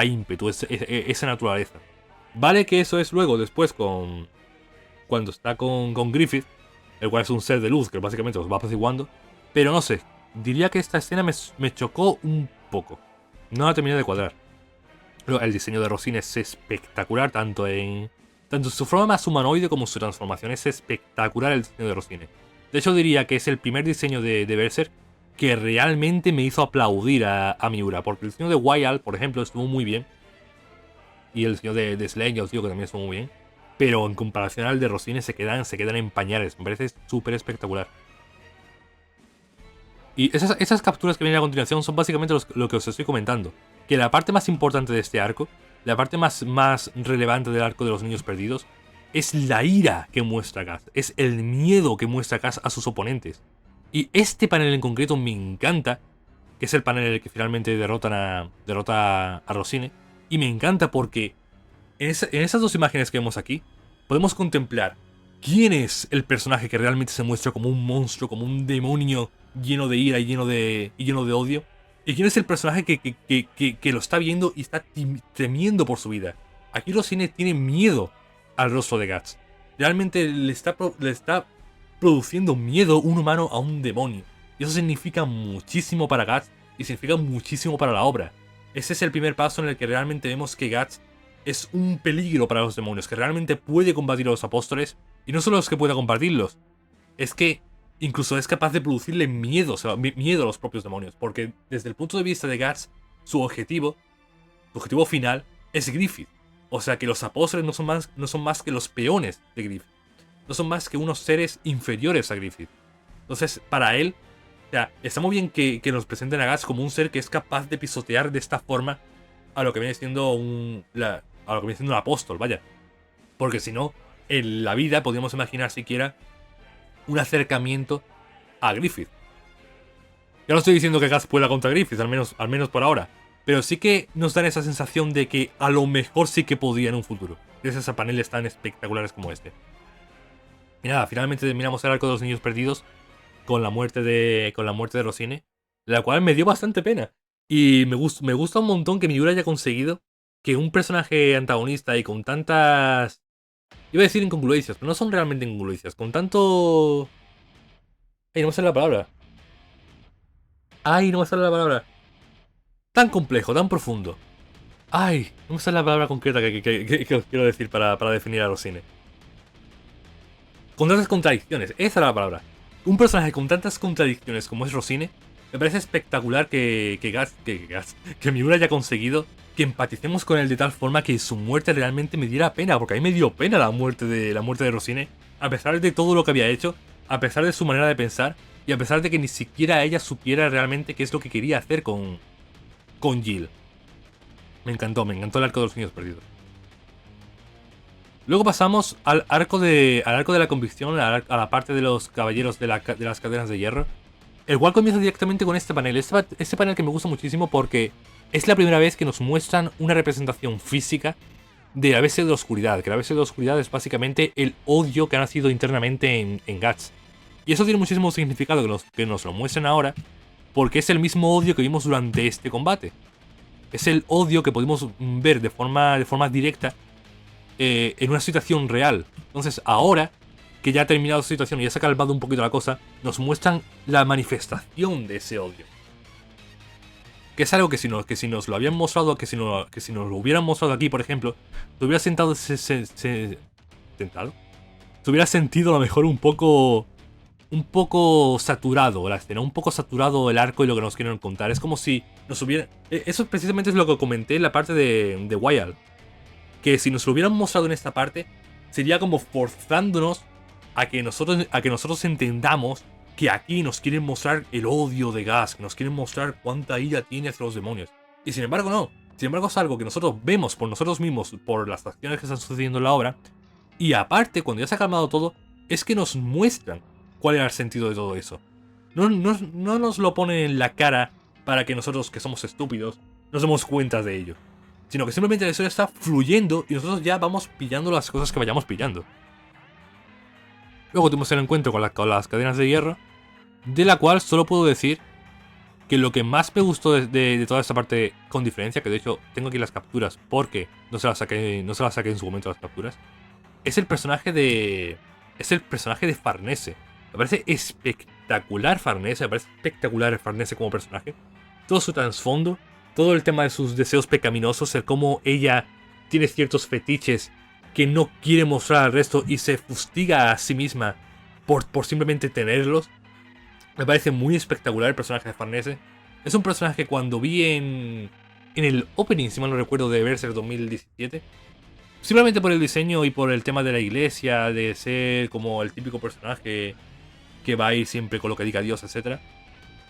ímpetu, esa naturaleza. Vale que eso es luego, después, cuando está con Griffith, el cual es un ser de luz que básicamente los va apaciguando. Pero no sé, diría que esta escena me chocó un poco. No la terminé de cuadrar. El diseño de Rosine es espectacular, tanto en su forma más humanoide como su transformación. Es espectacular el diseño de Rosine. De hecho, diría que es el primer diseño de Berserk que realmente me hizo aplaudir a Miura. Porque el diseño de Wyald, por ejemplo, estuvo muy bien. Y el diseño de Slane, os digo que también estuvo muy bien. Pero en comparación al de Rosine se quedan en pañales. Me parece súper espectacular. Y esas capturas que vienen a continuación son básicamente lo que os estoy comentando. Que la parte más importante de este arco, la parte más relevante del arco de los niños perdidos, es la ira que muestra Gas. Es el miedo que muestra Gas a sus oponentes. Y este panel en concreto me encanta, que es el panel en el que finalmente derrota a Rosine. Y me encanta porque en esas dos imágenes que vemos aquí, podemos contemplar quién es el personaje que realmente se muestra como un monstruo, como un demonio lleno de ira y lleno de odio. Y quién es el personaje que lo está viendo y está temiendo por su vida. Aquí Rosine tiene miedo al rostro de Guts. Realmente le está produciendo miedo un humano a un demonio. Y eso significa muchísimo para Guts y significa muchísimo para la obra. Ese es el primer paso en el que realmente vemos que Guts es un peligro para los demonios, que realmente puede combatir a los apóstoles. Y no solo es que pueda combatirlos, es que incluso es capaz de producirle miedo, o sea, miedo a los propios demonios. Porque desde el punto de vista de Guts, su objetivo final es Griffith. O sea que los apóstoles no son más que los peones de Griffith. No son más que unos seres inferiores a Griffith. Entonces, para él, o sea, está muy bien que nos presenten a Guts como un ser que es capaz de pisotear de esta forma a lo que viene siendo un apóstol, vaya. Porque si no, en la vida podríamos imaginar siquiera un acercamiento a Griffith. Ya no estoy diciendo que Guts pueda contra Griffith, al menos por ahora. Pero sí que nos dan esa sensación de que a lo mejor sí que podía en un futuro. Gracias a paneles tan espectaculares como este. Y nada, finalmente terminamos el arco de los niños perdidos con la muerte de Rosine, la cual me dio bastante pena. Y me gusta un montón que Miura haya conseguido que un personaje antagonista y con tantas... Iba a decir incongruencias, pero no son realmente incongruencias. Con tanto... Ay, no me sale la palabra. Tan complejo, tan profundo. Ay, no me sale la palabra concreta que os quiero decir para definir a Rosine. Con tantas contradicciones, esa era la palabra. Un personaje con tantas contradicciones como es Rosine Me parece espectacular que Miura haya conseguido que empaticemos con él de tal forma que su muerte realmente me diera pena, porque a mí me dio pena la muerte de Rosine, a pesar de todo lo que había hecho, a pesar de su manera de pensar, y a pesar de que ni siquiera ella supiera realmente qué es lo que quería hacer con Jill. Me encantó el arco de los niños perdidos. Luego pasamos al arco de la convicción, a la parte de los caballeros de las cadenas de hierro. El cual comienza directamente con este panel. Este panel que me gusta muchísimo porque es la primera vez que nos muestran una representación física de la bestia de la oscuridad. Que la bestia de la oscuridad es básicamente el odio que ha nacido internamente en Guts. Y eso tiene muchísimo significado que nos lo muestren ahora, porque es el mismo odio que vimos durante este combate. Es el odio que podemos ver de forma directa en una situación real. Entonces ahora que ya ha terminado su situación y ya se ha calmado un poquito la cosa, nos muestran la manifestación de ese odio. Que es algo que si nos lo habían mostrado, que si nos lo hubieran mostrado aquí, por ejemplo, te hubiera sentado. ¿Tentado? Te hubiera sentido a lo mejor un poco saturado la escena, un poco saturado el arco y lo que nos quieren contar. Es como si nos hubiera. Eso precisamente es lo que comenté en la parte de Wild. Que si nos lo hubieran mostrado en esta parte, sería como forzándonos a que nosotros entendamos que aquí nos quieren mostrar el odio de Gas, que nos quieren mostrar cuánta ira tiene hacia los demonios. Y sin embargo no. Sin embargo es algo que nosotros vemos por nosotros mismos, por las acciones que están sucediendo en la obra. Y aparte, cuando ya se ha calmado todo, es que nos muestran cuál era el sentido de todo eso. No nos lo ponen en la cara para que nosotros, que somos estúpidos, nos demos cuenta de ello. Sino que simplemente la historia está fluyendo y nosotros ya vamos pillando las cosas que vayamos pillando. Luego tuvimos el encuentro con las cadenas de hierro, de la cual solo puedo decir que lo que más me gustó de toda esta parte, con diferencia, que de hecho tengo aquí las capturas porque no se las saqué en su momento las capturas, es el personaje de Farnese. Me parece espectacular Farnese, me parece espectacular Farnese como personaje. Todo su trasfondo, todo el tema de sus deseos pecaminosos, el cómo ella tiene ciertos fetiches que no quiere mostrar al resto y se fustiga a sí misma por simplemente tenerlos. Me parece muy espectacular el personaje de Farnese. Es un personaje que cuando vi en el opening, si mal no recuerdo, de Berserk 2017, simplemente por el diseño y por el tema de la iglesia, de ser como el típico personaje que va a ir siempre con lo que diga Dios, etc.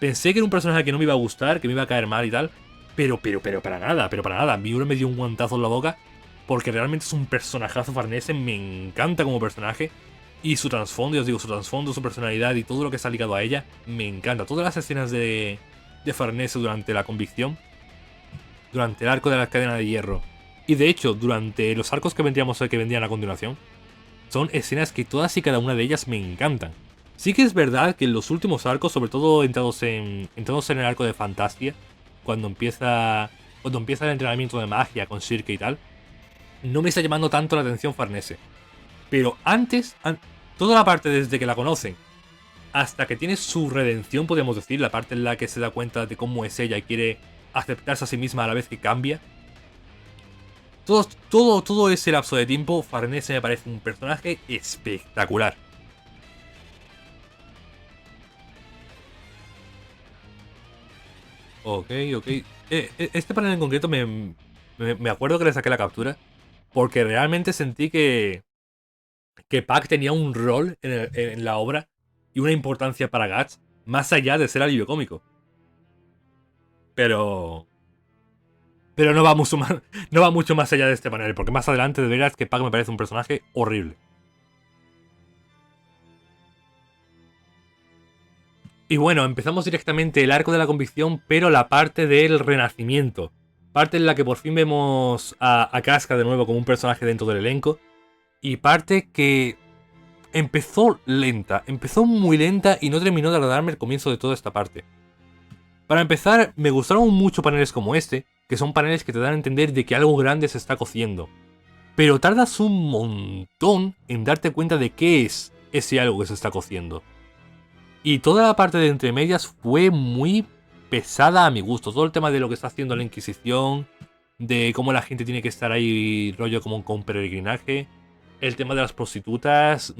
Pensé que era un personaje que no me iba a gustar, que me iba a caer mal y tal. Pero para nada. Miura me dio un guantazo en la boca. Porque realmente es un personajazo Farnese, me encanta como personaje. Y su trasfondo, ya os digo, su personalidad y todo lo que está ligado a ella, me encanta. Todas las escenas de Farnese durante la convicción, durante el arco de la cadena de hierro, y de hecho, durante los arcos que vendrían a continuación, son escenas que todas y cada una de ellas me encantan. Sí que es verdad que en los últimos arcos, sobre todo entrados en el arco de Fantasia, cuando empieza el entrenamiento de magia con Shirke y tal, no me está llamando tanto la atención Farnese. Pero antes, toda la parte desde que la conocen hasta que tiene su redención, podríamos decir, la parte en la que se da cuenta de cómo es ella y quiere aceptarse a sí misma a la vez que cambia. Todo ese lapso de tiempo, Farnese me parece un personaje espectacular. Ok. Este panel en concreto me acuerdo que le saqué la captura porque realmente sentí que Pac tenía un rol en la obra y una importancia para Guts más allá de ser alivio cómico. Pero no va mucho más allá de este panel, porque más adelante de veras que Pac me parece un personaje horrible. Y bueno, empezamos directamente el arco de la convicción, pero la parte del renacimiento. Parte en la que por fin vemos a Casca de nuevo como un personaje dentro del elenco. Y parte que empezó muy lenta y no terminó de agradarme el comienzo de toda esta parte. Para empezar, me gustaron mucho paneles como este, que son paneles que te dan a entender de que algo grande se está cociendo. Pero tardas un montón en darte cuenta de qué es ese algo que se está cociendo. Y toda la parte de entre medias fue muy pesada a mi gusto. Todo el tema de lo que está haciendo la Inquisición, de cómo la gente tiene que estar ahí rollo como con peregrinaje, el tema de las prostitutas,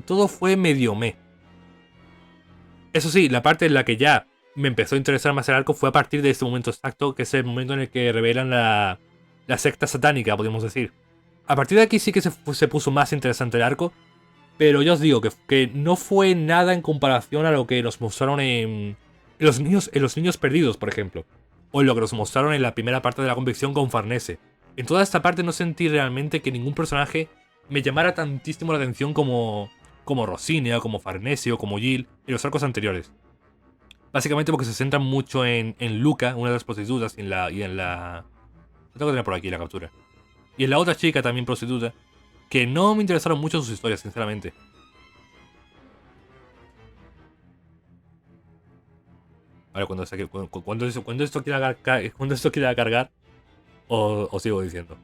todo fue medio meh. Eso sí, la parte en la que ya me empezó a interesar más el arco fue a partir de este momento exacto, que es el momento en el que revelan la secta satánica, podríamos decir. A partir de aquí sí que se puso más interesante el arco, pero ya os digo que no fue nada en comparación a lo que nos mostraron en los niños perdidos, por ejemplo. O en lo que nos mostraron en la primera parte de la convicción con Farnese. En toda esta parte no sentí realmente que ningún personaje me llamara tantísimo la atención como Rosinia, como Farnese o como Jill en los arcos anteriores. Básicamente porque se centran mucho en Luca, una de las prostitutas, y en la. Lo tengo que tener por aquí la captura. Y en la otra chica también prostituta, que no me interesaron mucho sus historias, sinceramente. Vale, cuando esto quiera cargar, os sigo diciendo.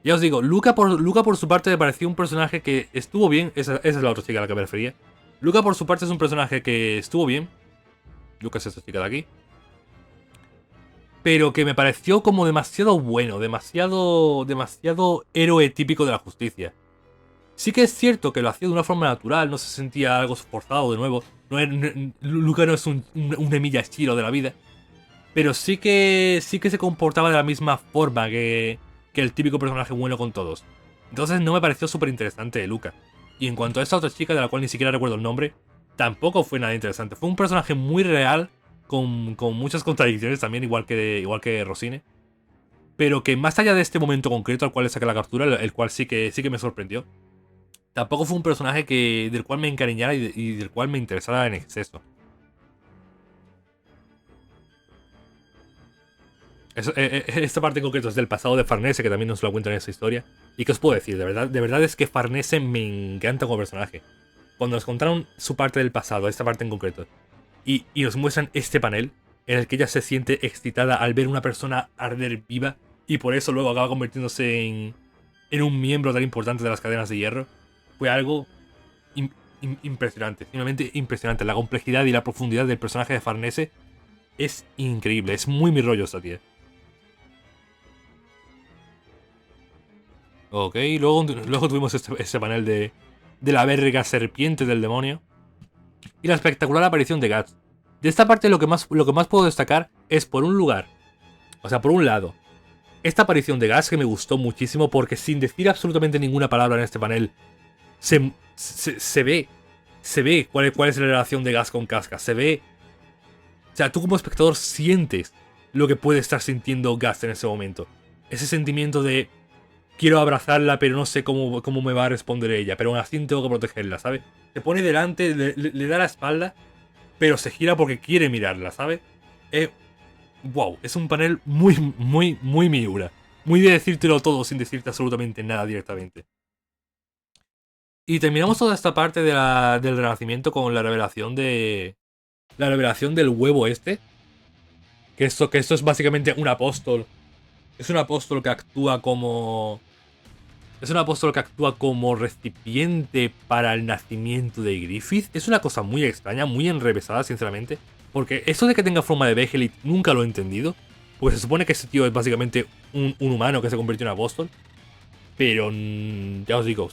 Ya os digo, Luca por su parte me pareció un personaje que estuvo bien. Esa es la otra chica a la que me refería. Luca por su parte es un personaje que estuvo bien. Luca es esta chica de aquí. Pero que me pareció como demasiado bueno, demasiado héroe típico de la justicia. Sí que es cierto que lo hacía de una forma natural, no se sentía algo forzado de nuevo. Luca no es un Emilia Shiro de la vida. Pero sí que se comportaba de la misma forma que el típico personaje bueno con todos. Entonces no me pareció súper interesante Luca. Y en cuanto a esta otra chica, de la cual ni siquiera recuerdo el nombre, tampoco fue nada interesante. Fue un personaje muy real, con muchas contradicciones también, igual que Rosine. Pero que más allá de este momento concreto al cual le saqué la captura, el cual sí que me sorprendió, tampoco fue un personaje del cual me encariñara y del cual me interesara en exceso. Esta parte en concreto es del pasado de Farnese, que también nos lo cuentan en esa historia. ¿Y qué os puedo decir? De verdad es que Farnese me encanta como personaje. Cuando nos contaron su parte del pasado, esta parte en concreto, y nos muestran este panel, en el que ella se siente excitada al ver una persona arder viva, y por eso luego acaba convirtiéndose en un miembro tan importante de las cadenas de hierro, fue algo impresionante, simplemente impresionante. La complejidad y la profundidad del personaje de Farnese es increíble, es muy mi rollo esta tía. Ok, luego tuvimos este panel de la verga serpiente del demonio. Y la espectacular aparición de Guts. De esta parte lo que más puedo destacar es por un lugar. O sea, por un lado. Esta aparición de Guts que me gustó muchísimo porque sin decir absolutamente ninguna palabra en este panel, se ve cuál es la relación de Guts con Casca. Se ve. O sea, tú como espectador sientes lo que puede estar sintiendo Guts en ese momento. Ese sentimiento de quiero abrazarla, pero no sé cómo me va a responder ella. Pero aún así tengo que protegerla, ¿sabes? Se pone delante, le da la espalda, pero se gira porque quiere mirarla, ¿sabes? Wow, es un panel muy Miura. Muy de decírtelo todo sin decirte absolutamente nada directamente. Y terminamos toda esta parte del renacimiento con la revelación de. La revelación del huevo este. Que esto es básicamente un apóstol. Es un apóstol que actúa como. Es un apóstol que actúa como recipiente para el nacimiento de Griffith. Es una cosa muy extraña, muy enrevesada, sinceramente. Porque eso de que tenga forma de Behelit nunca lo he entendido. Porque se supone que ese tío es básicamente un humano que se convirtió en apóstol. Pero ya os digo,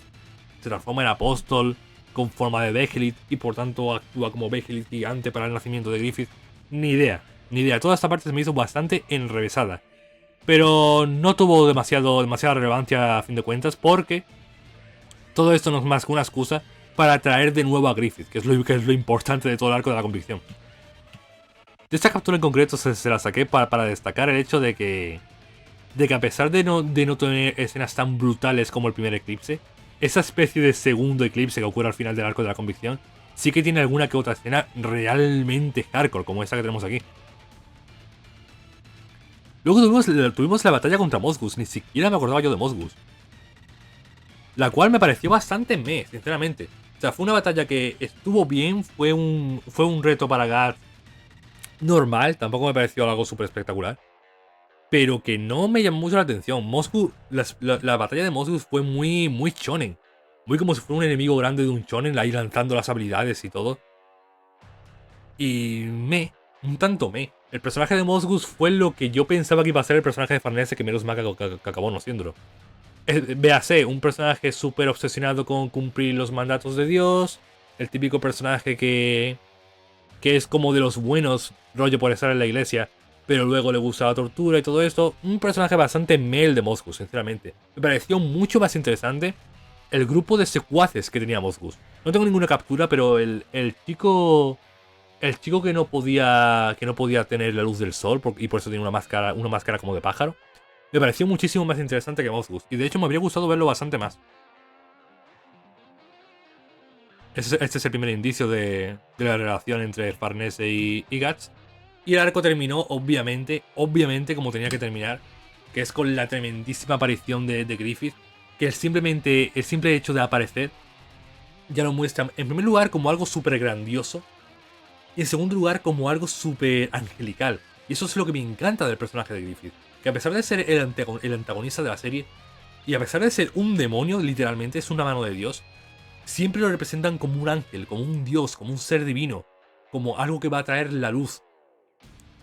se transforma en apóstol con forma de Behelit y por tanto actúa como Behelit gigante para el nacimiento de Griffith. Ni idea, ni idea. Toda esta parte se me hizo bastante enrevesada. Pero no tuvo demasiada relevancia a fin de cuentas porque todo esto no es más que una excusa para traer de nuevo a Griffith, que es lo importante de todo el arco de la convicción. De esta captura en concreto se la saqué para destacar el hecho de que a pesar de no tener escenas tan brutales como el primer eclipse, esa especie de segundo eclipse que ocurre al final del arco de la convicción sí que tiene alguna que otra escena realmente hardcore, como esta que tenemos aquí. Luego tuvimos la batalla contra Mozgus, ni siquiera me acordaba yo de Mozgus. La cual me pareció bastante sinceramente. O sea, fue una batalla que estuvo bien, fue un reto para Guts normal, tampoco me pareció algo súper espectacular. Pero que no me llamó mucho la atención. La batalla de Mozgus fue muy shonen. Muy como si fuera un enemigo grande de un shonen, ahí lanzando las habilidades y todo. Y un tanto El personaje de Mozgus fue lo que yo pensaba que iba a ser el personaje de Farnese, que menos mal que acabó no siéndolo. Véase, un personaje súper obsesionado con cumplir los mandatos de Dios. El típico personaje que que es como de los buenos, rollo por estar en la iglesia, pero luego le gusta la tortura y todo esto. Un personaje bastante mel de Moscú, sinceramente. Me pareció mucho más interesante el grupo de secuaces que tenía Moscú. No tengo ninguna captura, pero el chico... El chico que no podía tener la luz del sol y por eso tiene una máscara como de pájaro, me pareció muchísimo más interesante que Mosgus. Y de hecho me habría gustado verlo bastante más. Este es el primer indicio de la relación entre Farnese y Guts. Y el arco terminó, obviamente, como tenía que terminar, que es con la tremendísima aparición de Griffith, que el simple hecho de aparecer ya lo muestra, en primer lugar, como algo súper grandioso, y en segundo lugar, como algo súper angelical. Y eso es lo que me encanta del personaje de Griffith. Que a pesar de ser el antagonista de la serie, y a pesar de ser un demonio, literalmente, es una mano de Dios, siempre lo representan como un ángel, como un dios, como un ser divino, como algo que va a traer la luz.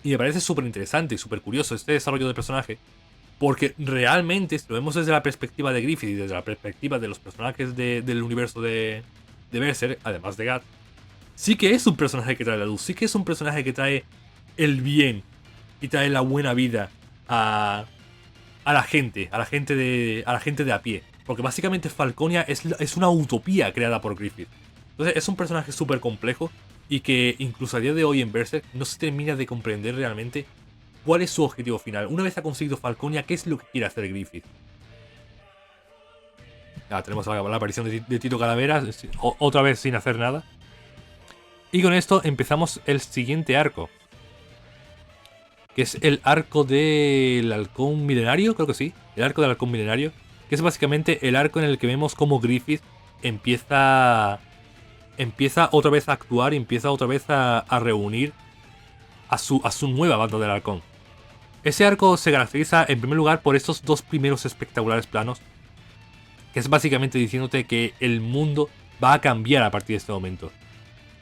Y me parece súper interesante y súper curioso este desarrollo del personaje, porque realmente, si lo vemos desde la perspectiva de Griffith y desde la perspectiva de los personajes del universo de Berserk, además de Guts, sí que es un personaje que trae la luz, sí que es un personaje que trae el bien y trae la buena vida a la gente, a la gente de a pie. Porque básicamente Falconia es una utopía creada por Griffith. Entonces es un personaje súper complejo y que incluso a día de hoy en Berserk no se termina de comprender realmente cuál es su objetivo final. Una vez ha conseguido Falconia, ¿qué es lo que quiere hacer Griffith? Ya tenemos la aparición de Tito Calaveras, otra vez sin hacer nada. Y con esto empezamos el siguiente arco, que es el arco del halcón milenario, creo que sí, el arco del halcón milenario, que es básicamente el arco en el que vemos cómo Griffith empieza otra vez a actuar y empieza otra vez a reunir a su nueva banda del halcón. Ese arco se caracteriza en primer lugar por estos dos primeros espectaculares planos, que es básicamente diciéndote que el mundo va a cambiar a partir de este momento.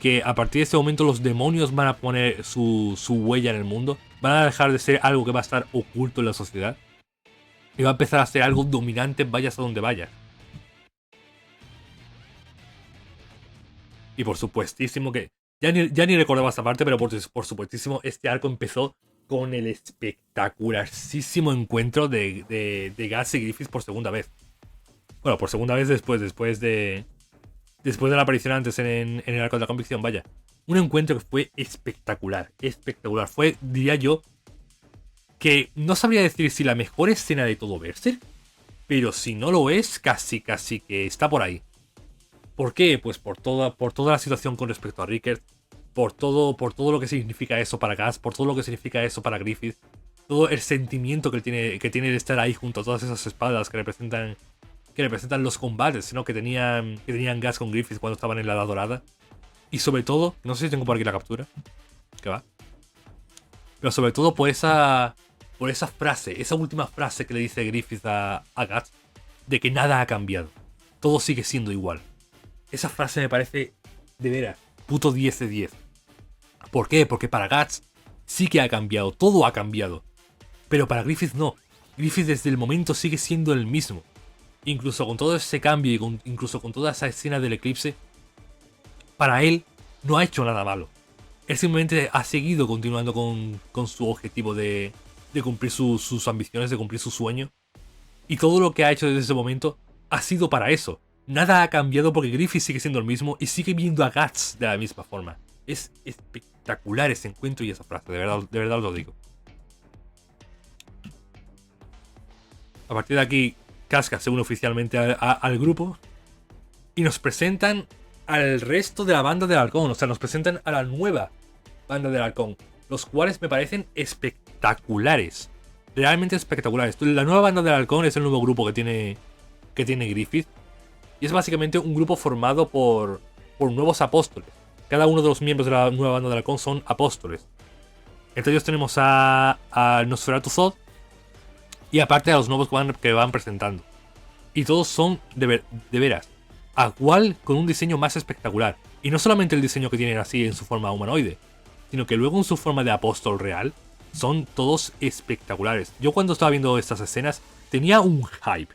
Que a partir de este momento los demonios van a poner su huella en el mundo, van a dejar de ser algo que va a estar oculto en la sociedad y va a empezar a ser algo dominante, vayas a donde vayas. Y por supuestísimo que, ya ni recordaba esta parte, pero por supuestísimo este arco empezó con el espectacularísimo encuentro de Guts y Griffith por segunda vez. Bueno, por segunda vez después de la aparición antes en el arco de la convicción, vaya. Un encuentro que fue espectacular, espectacular. Fue, diría yo, que no sabría decir si la mejor escena de todo Berserk, pero si no lo es, casi que está por ahí. ¿Por qué? Pues por toda la situación con respecto a Rickert, por todo lo que significa eso para Guts, por todo lo que significa eso para Griffith, todo el sentimiento que tiene de estar ahí junto a todas esas espadas que representan los combates, ¿no? que tenían Guts con Griffith cuando estaban en la Edad Dorada. Y sobre todo, no sé si tengo por aquí la captura, que va, pero sobre todo por esa frase, esa última frase que le dice Griffith a Guts, de que nada ha cambiado, todo sigue siendo igual. Esa frase me parece, de veras, puto 10 de 10. ¿Por qué? Porque para Guts sí que ha cambiado, todo ha cambiado. Pero para Griffith no. Griffith desde el momento sigue siendo el mismo. Incluso con todo ese cambio y incluso con toda esa escena del eclipse, para él no ha hecho nada malo. Él simplemente ha seguido continuando con su objetivo de cumplir sus ambiciones, de cumplir su sueño. Y todo lo que ha hecho desde ese momento ha sido para eso. Nada ha cambiado porque Griffith sigue siendo el mismo y sigue viendo a Guts de la misma forma. Es espectacular ese encuentro y esa frase, de verdad os lo digo. A partir de aquí, Casca se une oficialmente al grupo y nos presentan al resto de la banda del halcón, o sea, nos presentan a la nueva banda del halcón, los cuales me parecen espectaculares, realmente espectaculares. La nueva banda del halcón es el nuevo grupo que tiene Griffith y es básicamente un grupo formado por nuevos apóstoles. Cada uno de los miembros de la nueva banda del halcón son apóstoles. Entre ellos tenemos a Nosferatu Zod y aparte a los nuevos que van presentando. Y todos son de veras, a cual con un diseño más espectacular. Y no solamente el diseño que tienen así en su forma humanoide, sino que luego en su forma de apóstol real, son todos espectaculares. Yo cuando estaba viendo estas escenas tenía un hype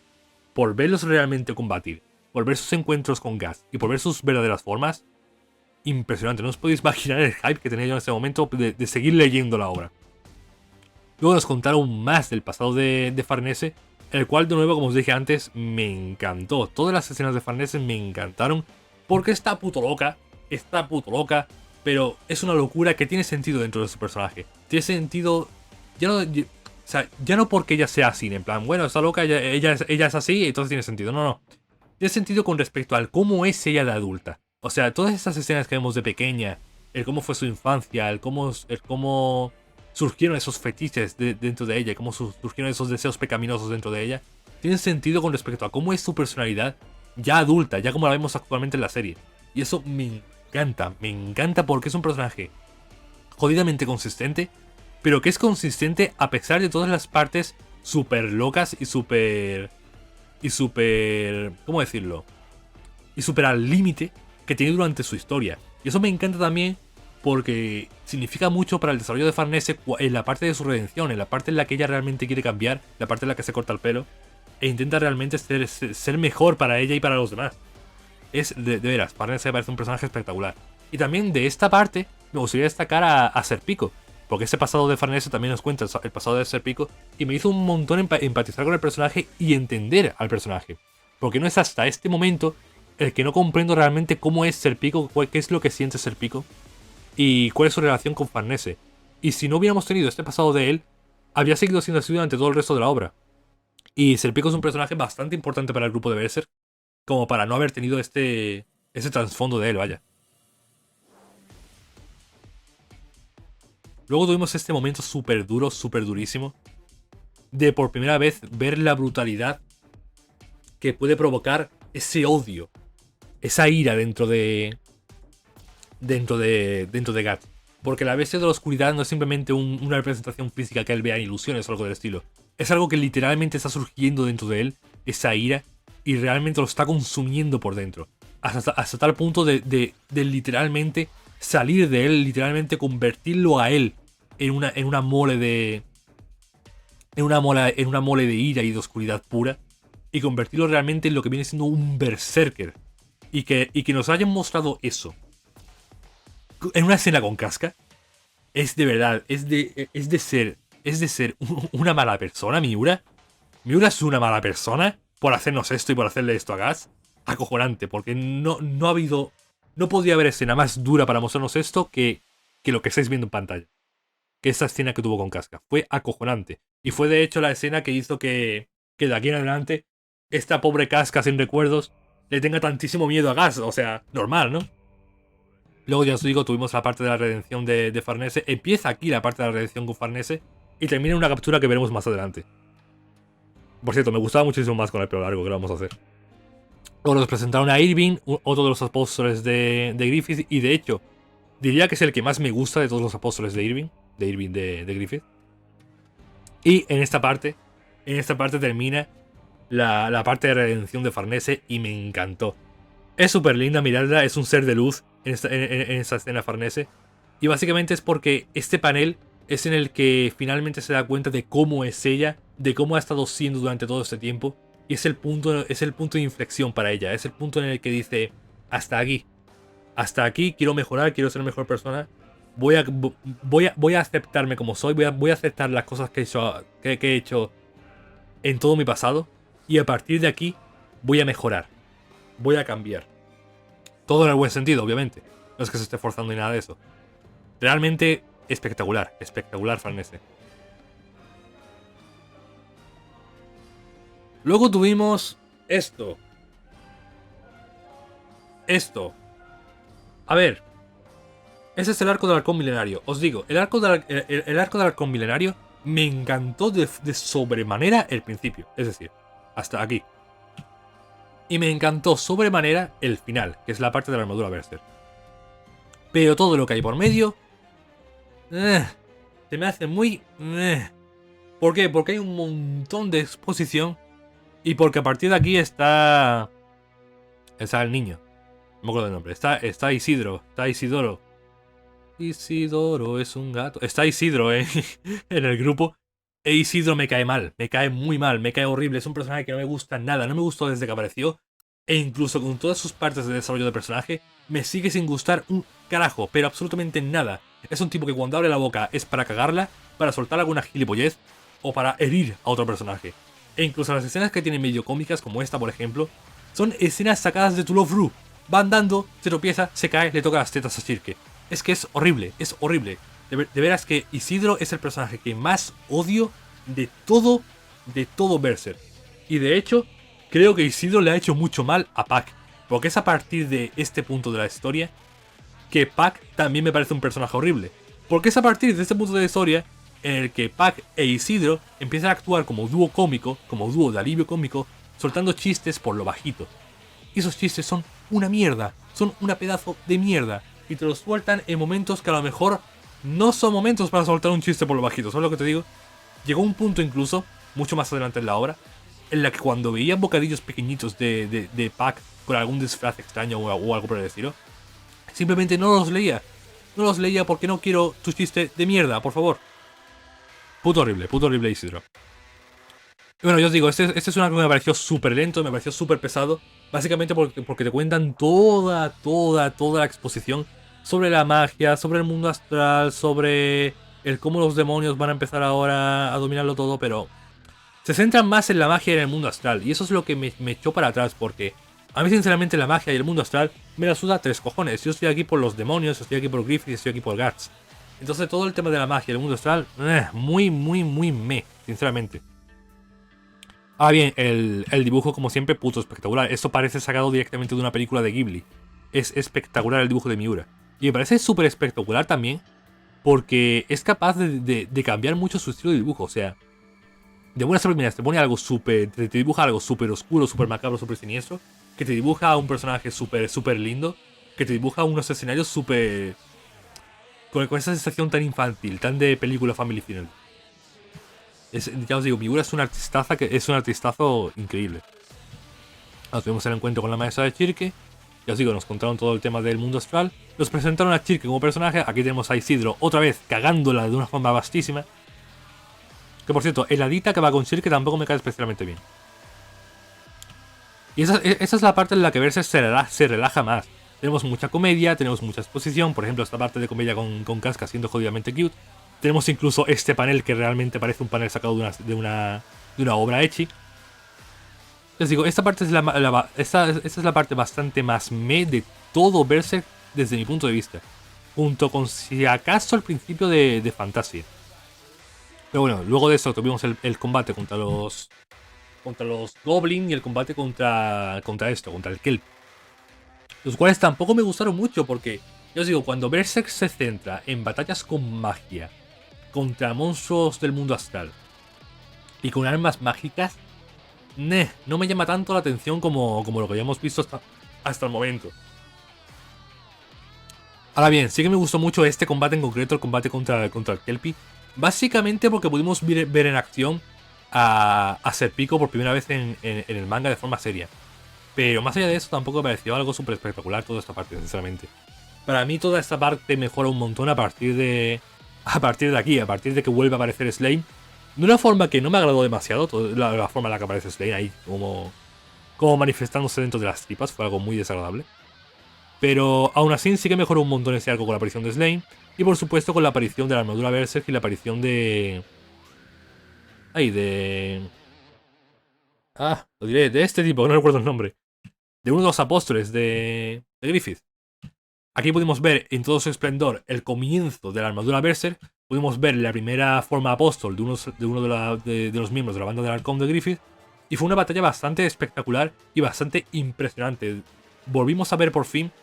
por verlos realmente combatir, por ver sus encuentros con Guts y por ver sus verdaderas formas impresionante. No os podéis imaginar el hype que tenía yo en ese momento de seguir leyendo la obra. Luego nos contaron más del pasado de Farnese, el cual de nuevo, como os dije antes, me encantó. Todas las escenas de Farnese me encantaron porque está puto loca, pero es una locura que tiene sentido dentro de su personaje. Tiene sentido, ya no porque ella sea así, en plan, bueno, está loca, ella es así, entonces tiene sentido. No. Tiene sentido con respecto al cómo es ella de adulta. O sea, todas esas escenas que vemos de pequeña, el cómo fue su infancia, el cómo surgieron esos fetiches dentro de ella, cómo surgieron esos deseos pecaminosos dentro de ella, tienen sentido con respecto a cómo es su personalidad ya adulta, ya como la vemos actualmente en la serie. Y eso me encanta porque es un personaje jodidamente consistente, pero que es consistente a pesar de todas las partes súper locas y súper... ¿cómo decirlo? Y súper al límite que tiene durante su historia. Y eso me encanta también porque significa mucho para el desarrollo de Farnese en la parte de su redención, en la parte en la que ella realmente quiere cambiar, la parte en la que se corta el pelo e intenta realmente ser mejor para ella y para los demás. Es de veras, Farnese me parece un personaje espectacular. Y también de esta parte me gustaría destacar a Serpico, porque ese pasado de Farnese también nos cuenta el pasado de Serpico y me hizo un montón empatizar con el personaje y entender al personaje. Porque no es hasta este momento el que no comprendo realmente cómo es Serpico, qué es lo que siente Serpico y cuál es su relación con Farnese. Y si no hubiéramos tenido este pasado de él, habría seguido siendo así durante todo el resto de la obra. Y Serpico es un personaje bastante importante para el grupo de Berserk, como para no haber tenido ese trasfondo de él, vaya. Luego tuvimos este momento súper duro, súper durísimo, de por primera vez ver la brutalidad que puede provocar ese odio, esa ira dentro de Guts. Porque la bestia de la oscuridad no es simplemente una representación física que él vea en ilusiones o algo del estilo. Es algo que literalmente está surgiendo dentro de él, esa ira, y realmente lo está consumiendo por dentro. Hasta tal punto de literalmente salir de él, literalmente convertirlo a él en una mole de... En una mole de ira y de oscuridad pura. Y convertirlo realmente en lo que viene siendo un berserker. Y que nos hayan mostrado eso en una escena con Casca, es de verdad, es de ser una mala persona, Miura. Miura es una mala persona por hacernos esto y por hacerle esto a Gas. Acojonante, porque no ha habido... No podía haber escena más dura para mostrarnos esto que lo que estáis viendo en pantalla. Que esa escena que tuvo con Casca. Fue acojonante. Y fue de hecho la escena que hizo que de aquí en adelante esta pobre Casca sin recuerdos le tenga tantísimo miedo a Gas. O sea, normal, ¿no? Luego, ya os digo, tuvimos la parte de la redención de Farnese. Empieza aquí la parte de la redención con Farnese y termina en una captura que veremos más adelante. Por cierto, me gustaba muchísimo más con el pelo largo, que lo vamos a hacer. Luego nos presentaron a Irving, otro de los apóstoles de Griffith, y de hecho, diría que es el que más me gusta de todos los apóstoles de Irving, de Griffith. Y en esta parte termina la parte de redención de Farnese y me encantó. Es súper linda mirarla, es un ser de luz en esta escena Farnese. Y básicamente es porque este panel es en el que finalmente se da cuenta de cómo es ella, de cómo ha estado siendo durante todo este tiempo. Y es el punto de inflexión para ella, es el punto en el que dice, hasta aquí, quiero mejorar, quiero ser mejor persona. Voy a aceptarme como soy, voy a aceptar las cosas que he hecho en todo mi pasado. Y a partir de aquí voy a mejorar. Voy a cambiar. Todo en el buen sentido, obviamente. No es que se esté forzando ni nada de eso. Realmente espectacular. Espectacular, Farnese. Luego tuvimos esto. A ver. Ese es el arco del halcón milenario. Os digo, el arco del halcón milenario me encantó de sobremanera el principio. Es decir, hasta aquí. Y me encantó sobremanera el final, que es la parte de la armadura Berserk. Pero todo lo que hay por medio... se me hace muy... ¿Por qué? Porque hay un montón de exposición. Y porque a partir de aquí está el niño. No me acuerdo del nombre. Está Isidro. Está Isidoro. Isidoro es un gato. Está Isidro en el grupo. E Isidro me cae mal. Me cae muy mal. Me cae horrible. Es un personaje que no me gusta nada. No me gustó desde que apareció. E incluso con todas sus partes de desarrollo de personaje, me sigue sin gustar un carajo, pero absolutamente nada. Es un tipo que cuando abre la boca es para cagarla, para soltar alguna gilipollez o para herir a otro personaje. E incluso las escenas que tienen medio cómicas, como esta por ejemplo, son escenas sacadas de To Love Ru. Va andando, se tropieza, se cae, le toca las tetas a Shirke. Es que es horrible, es horrible. De veras que Isidro es el personaje que más odio de todo Berserk. Y de hecho, creo que Isidro le ha hecho mucho mal a Pac. Porque es a partir de este punto de la historia que Pac también me parece un personaje horrible. Porque es a partir de este punto de la historia en el que Pac e Isidro empiezan a actuar como dúo cómico, como dúo de alivio cómico, soltando chistes por lo bajito. Y esos chistes son una mierda, son una pedazo de mierda. Y te los sueltan en momentos que a lo mejor no son momentos para soltar un chiste por lo bajito. ¿Sabes lo que te digo? Llegó un punto incluso, mucho más adelante en la obra, en la que cuando veía bocadillos pequeñitos de Pac con algún disfraz extraño o algo por el estilo, simplemente no los leía. No los leía porque no quiero tu chiste de mierda, por favor. Puto horrible Isidro. Y bueno, yo os digo, este es una que me pareció súper lento, me pareció súper pesado. Básicamente porque te cuentan toda la exposición sobre la magia, sobre el mundo astral, sobre el cómo los demonios van a empezar ahora a dominarlo todo, pero se centran más en la magia y en el mundo astral. Y eso es lo que me echó para atrás, porque a mí sinceramente la magia y el mundo astral me la suda 3 cojones. Yo estoy aquí por los demonios, estoy aquí por Griffith, estoy aquí por Guts. Entonces todo el tema de la magia y el mundo astral, muy me, sinceramente. Ah, bien, el dibujo, como siempre, puto espectacular. Esto parece sacado directamente de una película de Ghibli. Es espectacular el dibujo de Miura. Y me parece súper espectacular también, porque es capaz de cambiar mucho su estilo de dibujo. O sea, de buenas a primeras te pone algo súper. Te dibuja algo súper oscuro, súper macabro, súper siniestro. Que te dibuja a un personaje súper lindo. Que te dibuja unos escenarios súper. Con esa sensación tan infantil, tan de película family friendly. Ya os digo, Miura es un artistazo increíble. Nos tuvimos el encuentro con la maestra de Chirke. Ya os digo, nos contaron todo el tema del mundo astral. Nos presentaron a Chirke como personaje. Aquí tenemos a Isidro otra vez cagándola de una forma vastísima. Que por cierto, el hadita que va con Chirke tampoco me cae especialmente bien. Y esa es la parte en la que Berserk se relaja más. Tenemos mucha comedia, tenemos mucha exposición. Por ejemplo, esta parte de comedia con Casca siendo jodidamente cute. Tenemos incluso este panel que realmente parece un panel sacado de una obra ecchi. Les digo, esta parte es esta es la parte bastante más de todo Berserk desde mi punto de vista. Junto con, si acaso, el principio de Fantasy. Pero bueno, luego de eso tuvimos el combate contra los Goblin y el combate contra el Kelp. Los cuales tampoco me gustaron mucho porque, ya os digo, cuando Berserk se centra en batallas con magia, contra monstruos del mundo astral y con armas mágicas, no me llama tanto la atención como lo que habíamos visto hasta el momento. Ahora bien, sí que me gustó mucho este combate en concreto, el combate contra el Kelpie, básicamente porque pudimos ver en acción a Serpico por primera vez en el manga de forma seria. Pero más allá de eso, tampoco me pareció algo súper espectacular toda esta parte, sinceramente. Para mí toda esta parte mejora un montón a partir de aquí, a partir de que vuelve a aparecer Slane. De una forma que no me agradó demasiado, la forma en la que aparece Slane ahí, como manifestándose dentro de las tripas, fue algo muy desagradable. Pero aún así sí que mejoró un montón ese arco con la aparición de Slane. Y por supuesto con la aparición de la armadura Berserk y la aparición de... lo diré, de este tipo, no recuerdo el nombre. De uno de los apóstoles de Griffith. Aquí pudimos ver en todo su esplendor el comienzo de la armadura Berserk. Pudimos ver la primera forma apóstol de uno de los miembros de la banda del Halcón de Griffith. Y fue una batalla bastante espectacular y bastante impresionante. Volvimos a ver por fin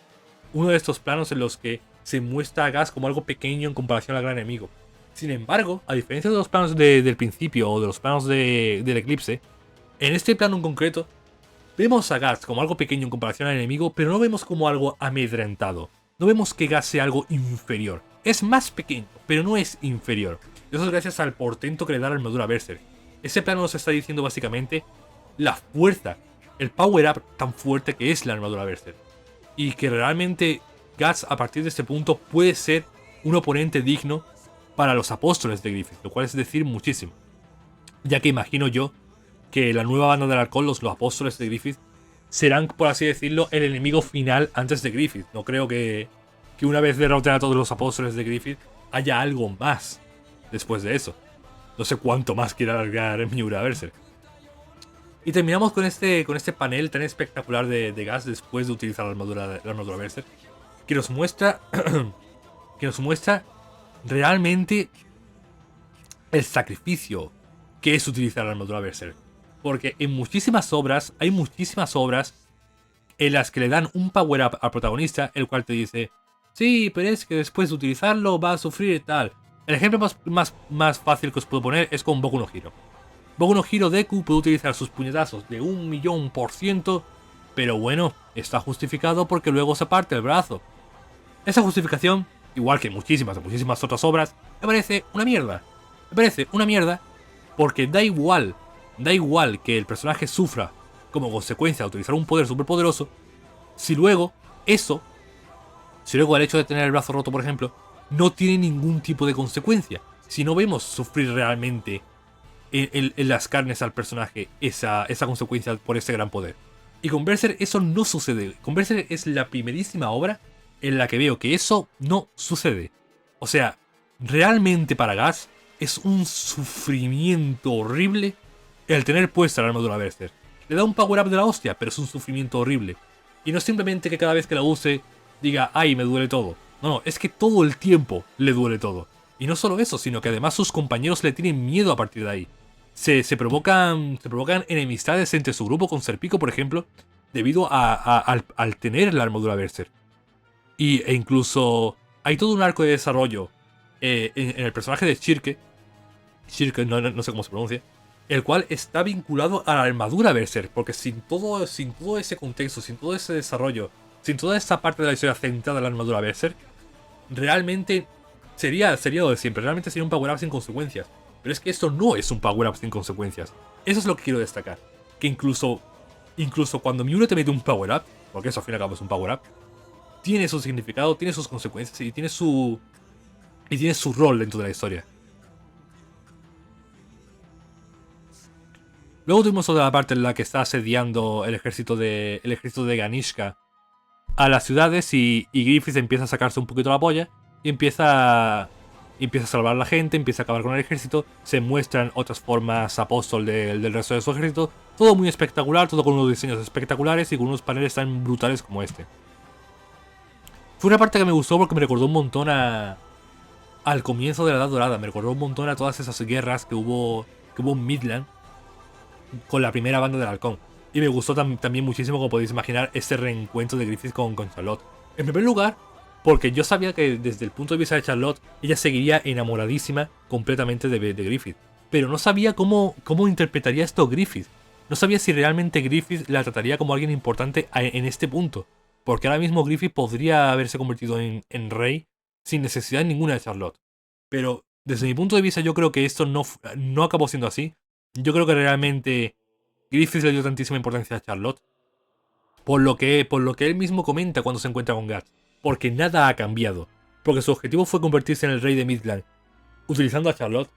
uno de estos planos en los que se muestra a Gas como algo pequeño en comparación al gran enemigo. Sin embargo, a diferencia de los planos del principio o de los planos del eclipse, en este plano en concreto, vemos a Gas como algo pequeño en comparación al enemigo, pero no vemos como algo amedrentado. No vemos que Gas sea algo inferior. Es más pequeño, pero no es inferior. Eso es gracias al portento que le da la armadura Berserk. Ese plano nos está diciendo básicamente la fuerza, el power up tan fuerte que es la armadura Berserk. Y que realmente Guts a partir de este punto puede ser un oponente digno para los apóstoles de Griffith, lo cual es decir muchísimo. Ya que imagino yo que la nueva banda del Halcón, los apóstoles de Griffith, serán, por así decirlo, el enemigo final antes de Griffith. No creo que una vez derroten a todos los apóstoles de Griffith haya algo más después de eso. No sé cuánto más quiere alargar Miura Berserk. Y terminamos con este panel tan espectacular de Gas después de utilizar la armadura Berserk, que nos muestra realmente el sacrificio que es utilizar la armadura Berserk. Porque en muchísimas obras, hay muchísimas obras en las que le dan un power up al protagonista, el cual te dice, sí, pero es que después de utilizarlo va a sufrir tal. El ejemplo más fácil que os puedo poner es con Boku no Hero. Boku no Hero Deku puede utilizar sus puñetazos de 1.000.000%, pero bueno, está justificado porque luego se parte el brazo. Esa justificación, igual que muchísimas otras obras, me parece una mierda. Me parece una mierda porque da igual que el personaje sufra como consecuencia de utilizar un poder superpoderoso, si luego el hecho de tener el brazo roto, por ejemplo, no tiene ningún tipo de consecuencia. Si no vemos sufrir realmente en las carnes al personaje esa consecuencia por ese gran poder. Y con Berserk eso no sucede. Con Berserk es la primerísima obra en la que veo que eso no sucede. O sea, realmente para Gas es un sufrimiento horrible el tener puesta la armadura Berserk. Le da un power up de la hostia, pero es un sufrimiento horrible. Y no es simplemente que cada vez que la use diga, ay, me duele todo. No, es que todo el tiempo le duele todo. Y no solo eso, sino que además sus compañeros le tienen miedo a partir de ahí. Se provocan enemistades entre su grupo con Serpico, por ejemplo, debido al tener la armadura Berserk. E incluso hay todo un arco de desarrollo en el personaje de Shirke, no sé cómo se pronuncia, el cual está vinculado a la armadura Berserk, porque sin todo ese contexto, sin todo ese desarrollo, sin toda esta parte de la historia centrada en la armadura Berserk, realmente sería lo de siempre, realmente sería un power-up sin consecuencias. Pero es que esto no es un power-up sin consecuencias. Eso es lo que quiero destacar. Que incluso cuando Miura te mete un power-up, porque eso al fin y al cabo es un power-up, tiene su significado, tiene sus consecuencias y tiene su rol dentro de la historia. Luego tuvimos otra parte en la que está asediando el ejército de Ganishka a las ciudades y Griffith empieza a sacarse un poquito la polla y empieza a salvar a la gente, empieza a acabar con el ejército, se muestran otras formas apóstol del resto de su ejército, todo muy espectacular, todo con unos diseños espectaculares y con unos paneles tan brutales como este. Fue una parte que me gustó porque me recordó un montón al comienzo de la Edad Dorada, me recordó un montón a todas esas guerras que hubo en Midland con la primera banda del Halcón. Y me gustó también muchísimo, como podéis imaginar, este reencuentro de Griffith con Charlotte. En primer lugar, porque yo sabía que desde el punto de vista de Charlotte, ella seguiría enamoradísima completamente de Griffith. Pero no sabía cómo interpretaría esto Griffith. No sabía si realmente Griffith la trataría como alguien importante en este punto. Porque ahora mismo Griffith podría haberse convertido en rey sin necesidad ninguna de Charlotte. Pero desde mi punto de vista yo creo que esto no acabó siendo así. Yo creo que realmente Griffith le dio tantísima importancia a Charlotte por lo que él mismo comenta cuando se encuentra con Guts. Porque nada ha cambiado. Porque su objetivo fue convertirse en el rey de Midland, utilizando a Charlotte.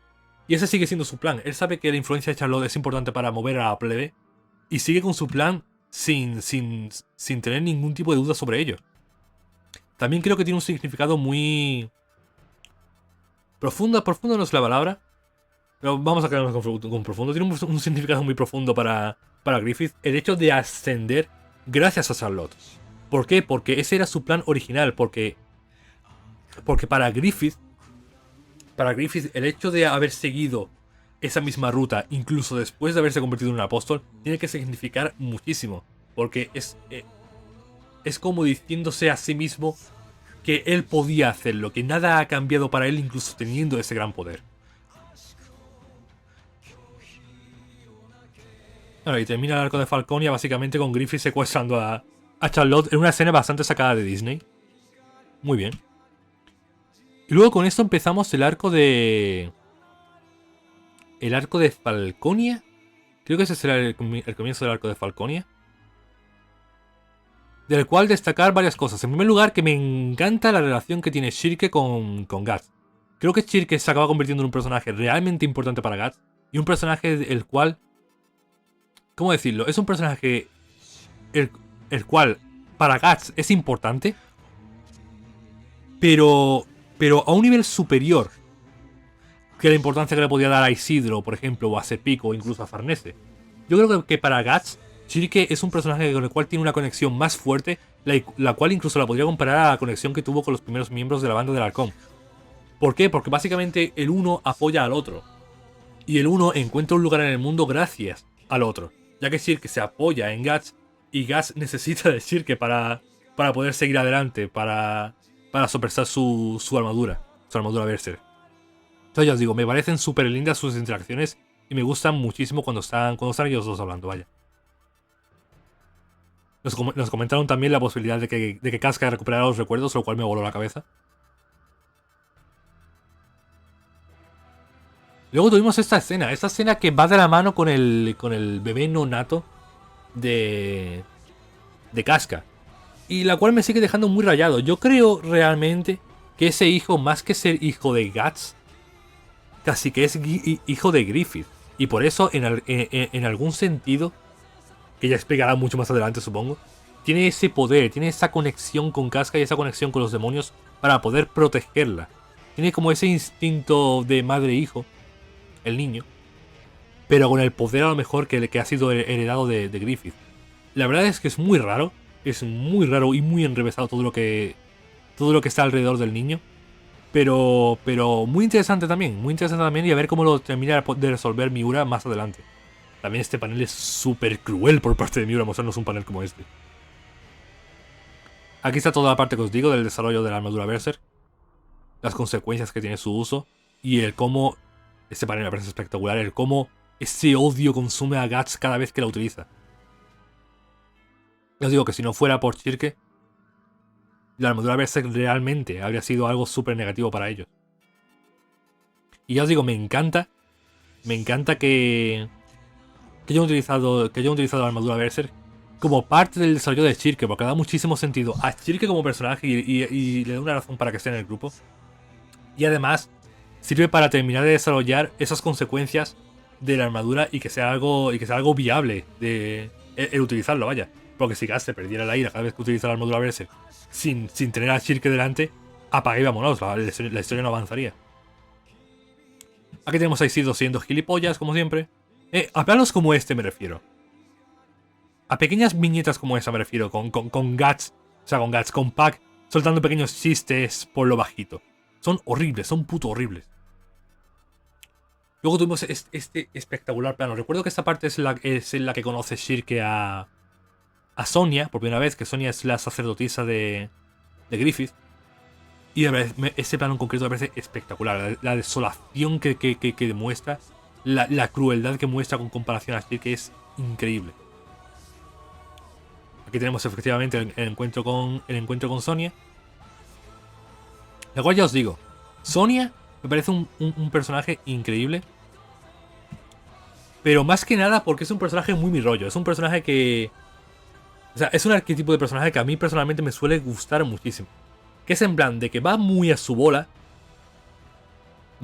Y ese sigue siendo su plan. Él sabe que la influencia de Charlotte es importante para mover a la plebe. Y sigue con su plan sin tener ningún tipo de duda sobre ello. También creo que tiene un significado muy... Profundo no es la palabra. Pero vamos a quedarnos con profundo. Tiene un significado muy profundo para Griffith el hecho de ascender gracias a Charlotte. ¿Por qué? Porque ese era su plan original. Porque para Griffith el hecho de haber seguido esa misma ruta, incluso después de haberse convertido en un apóstol, tiene que significar muchísimo. Porque es como diciéndose a sí mismo que él podía hacerlo, que nada ha cambiado para él incluso teniendo ese gran poder. Bueno, y termina el arco de Falconia básicamente con Griffith secuestrando a Charlotte en una escena bastante sacada de Disney. Muy bien. Y luego con esto empezamos el arco de... El arco de Falconia. Creo que ese será el comienzo del arco de Falconia. Del cual destacar varias cosas. En primer lugar, que me encanta la relación que tiene Shirke con Guts. Creo que Shirke se acaba convirtiendo en un personaje realmente importante para Guts. Y un personaje el cual... ¿Cómo decirlo? Es un personaje el, el cual para Guts es importante, pero a un nivel superior que la importancia que le podía dar a Isidro, por ejemplo, o a Serpico, o incluso a Farnese. Yo creo que para Guts, Chirke es un personaje con el cual tiene una conexión más fuerte, la cual incluso la podría comparar a la conexión que tuvo con los primeros miembros de la banda del Halcón. ¿Por qué? Porque básicamente el uno apoya al otro. Y el uno encuentra un lugar en el mundo gracias al otro. Ya que Chirke se apoya en Guts y Guts necesita de Chirke para poder seguir adelante, para sopesar su armadura Berserk. Entonces ya os digo, me parecen súper lindas sus interacciones y me gustan muchísimo cuando están ellos dos hablando, vaya. Nos comentaron también la posibilidad de que Casca recuperara los recuerdos, lo cual me voló la cabeza. Luego tuvimos esta escena que va de la mano con el bebé no nato de Casca. Y la cual me sigue dejando muy rayado. Yo creo realmente que ese hijo, más que ser hijo de Guts, casi que es hijo de Griffith. Y por eso, en algún sentido, que ya explicará mucho más adelante, supongo, tiene ese poder, tiene esa conexión con Casca y esa conexión con los demonios para poder protegerla. Tiene como ese instinto de madre-hijo, el niño, pero con el poder a lo mejor que ha sido heredado de Griffith. La verdad es que es muy raro y muy enrevesado todo lo que está alrededor del niño. Pero muy interesante también y a ver cómo lo termina de resolver Miura más adelante. También este panel es súper cruel por parte de Miura mostrarnos un panel como este. Aquí está toda la parte que os digo del desarrollo de la armadura Berserk, las consecuencias que tiene su uso y el cómo, este panel me parece espectacular, el cómo ese odio consume a Guts cada vez que la utiliza. Ya os digo que si no fuera por Chirke, la armadura Berserk realmente habría sido algo súper negativo para ellos. Y ya os digo, me encanta que hayan utilizado la armadura Berserk como parte del desarrollo de Chirke, porque da muchísimo sentido a Chirke como personaje y le da una razón para que esté en el grupo. Y además sirve para terminar de desarrollar esas consecuencias de la armadura y que sea algo viable de el utilizarlo, vaya. Porque si Guts se perdiera la ira cada vez que utiliza la armadura Berserk sin tener a Chirke delante, apaga y vámonos, la historia no avanzaría. Aquí tenemos a Isidro siendo gilipollas, como siempre. A planos como este me refiero. A pequeñas viñetas como esa me refiero, con Guts, con Pac, soltando pequeños chistes por lo bajito. Son horribles, son puto horribles. Luego tuvimos este espectacular plano. Recuerdo que esta parte es en la que conoce Chirke a Sonia, por primera vez, que Sonia es la sacerdotisa de Griffith. Y ese plano en concreto me parece espectacular. La desolación que demuestra, la crueldad que muestra con comparación a Chirke es increíble. Aquí tenemos efectivamente el encuentro con Sonia. La cual ya os digo, Sonia me parece un personaje increíble. Pero más que nada porque es un personaje muy mi rollo. Es un personaje que... O sea, es un arquetipo de personaje que a mí personalmente me suele gustar muchísimo. Que es en plan de que va muy a su bola.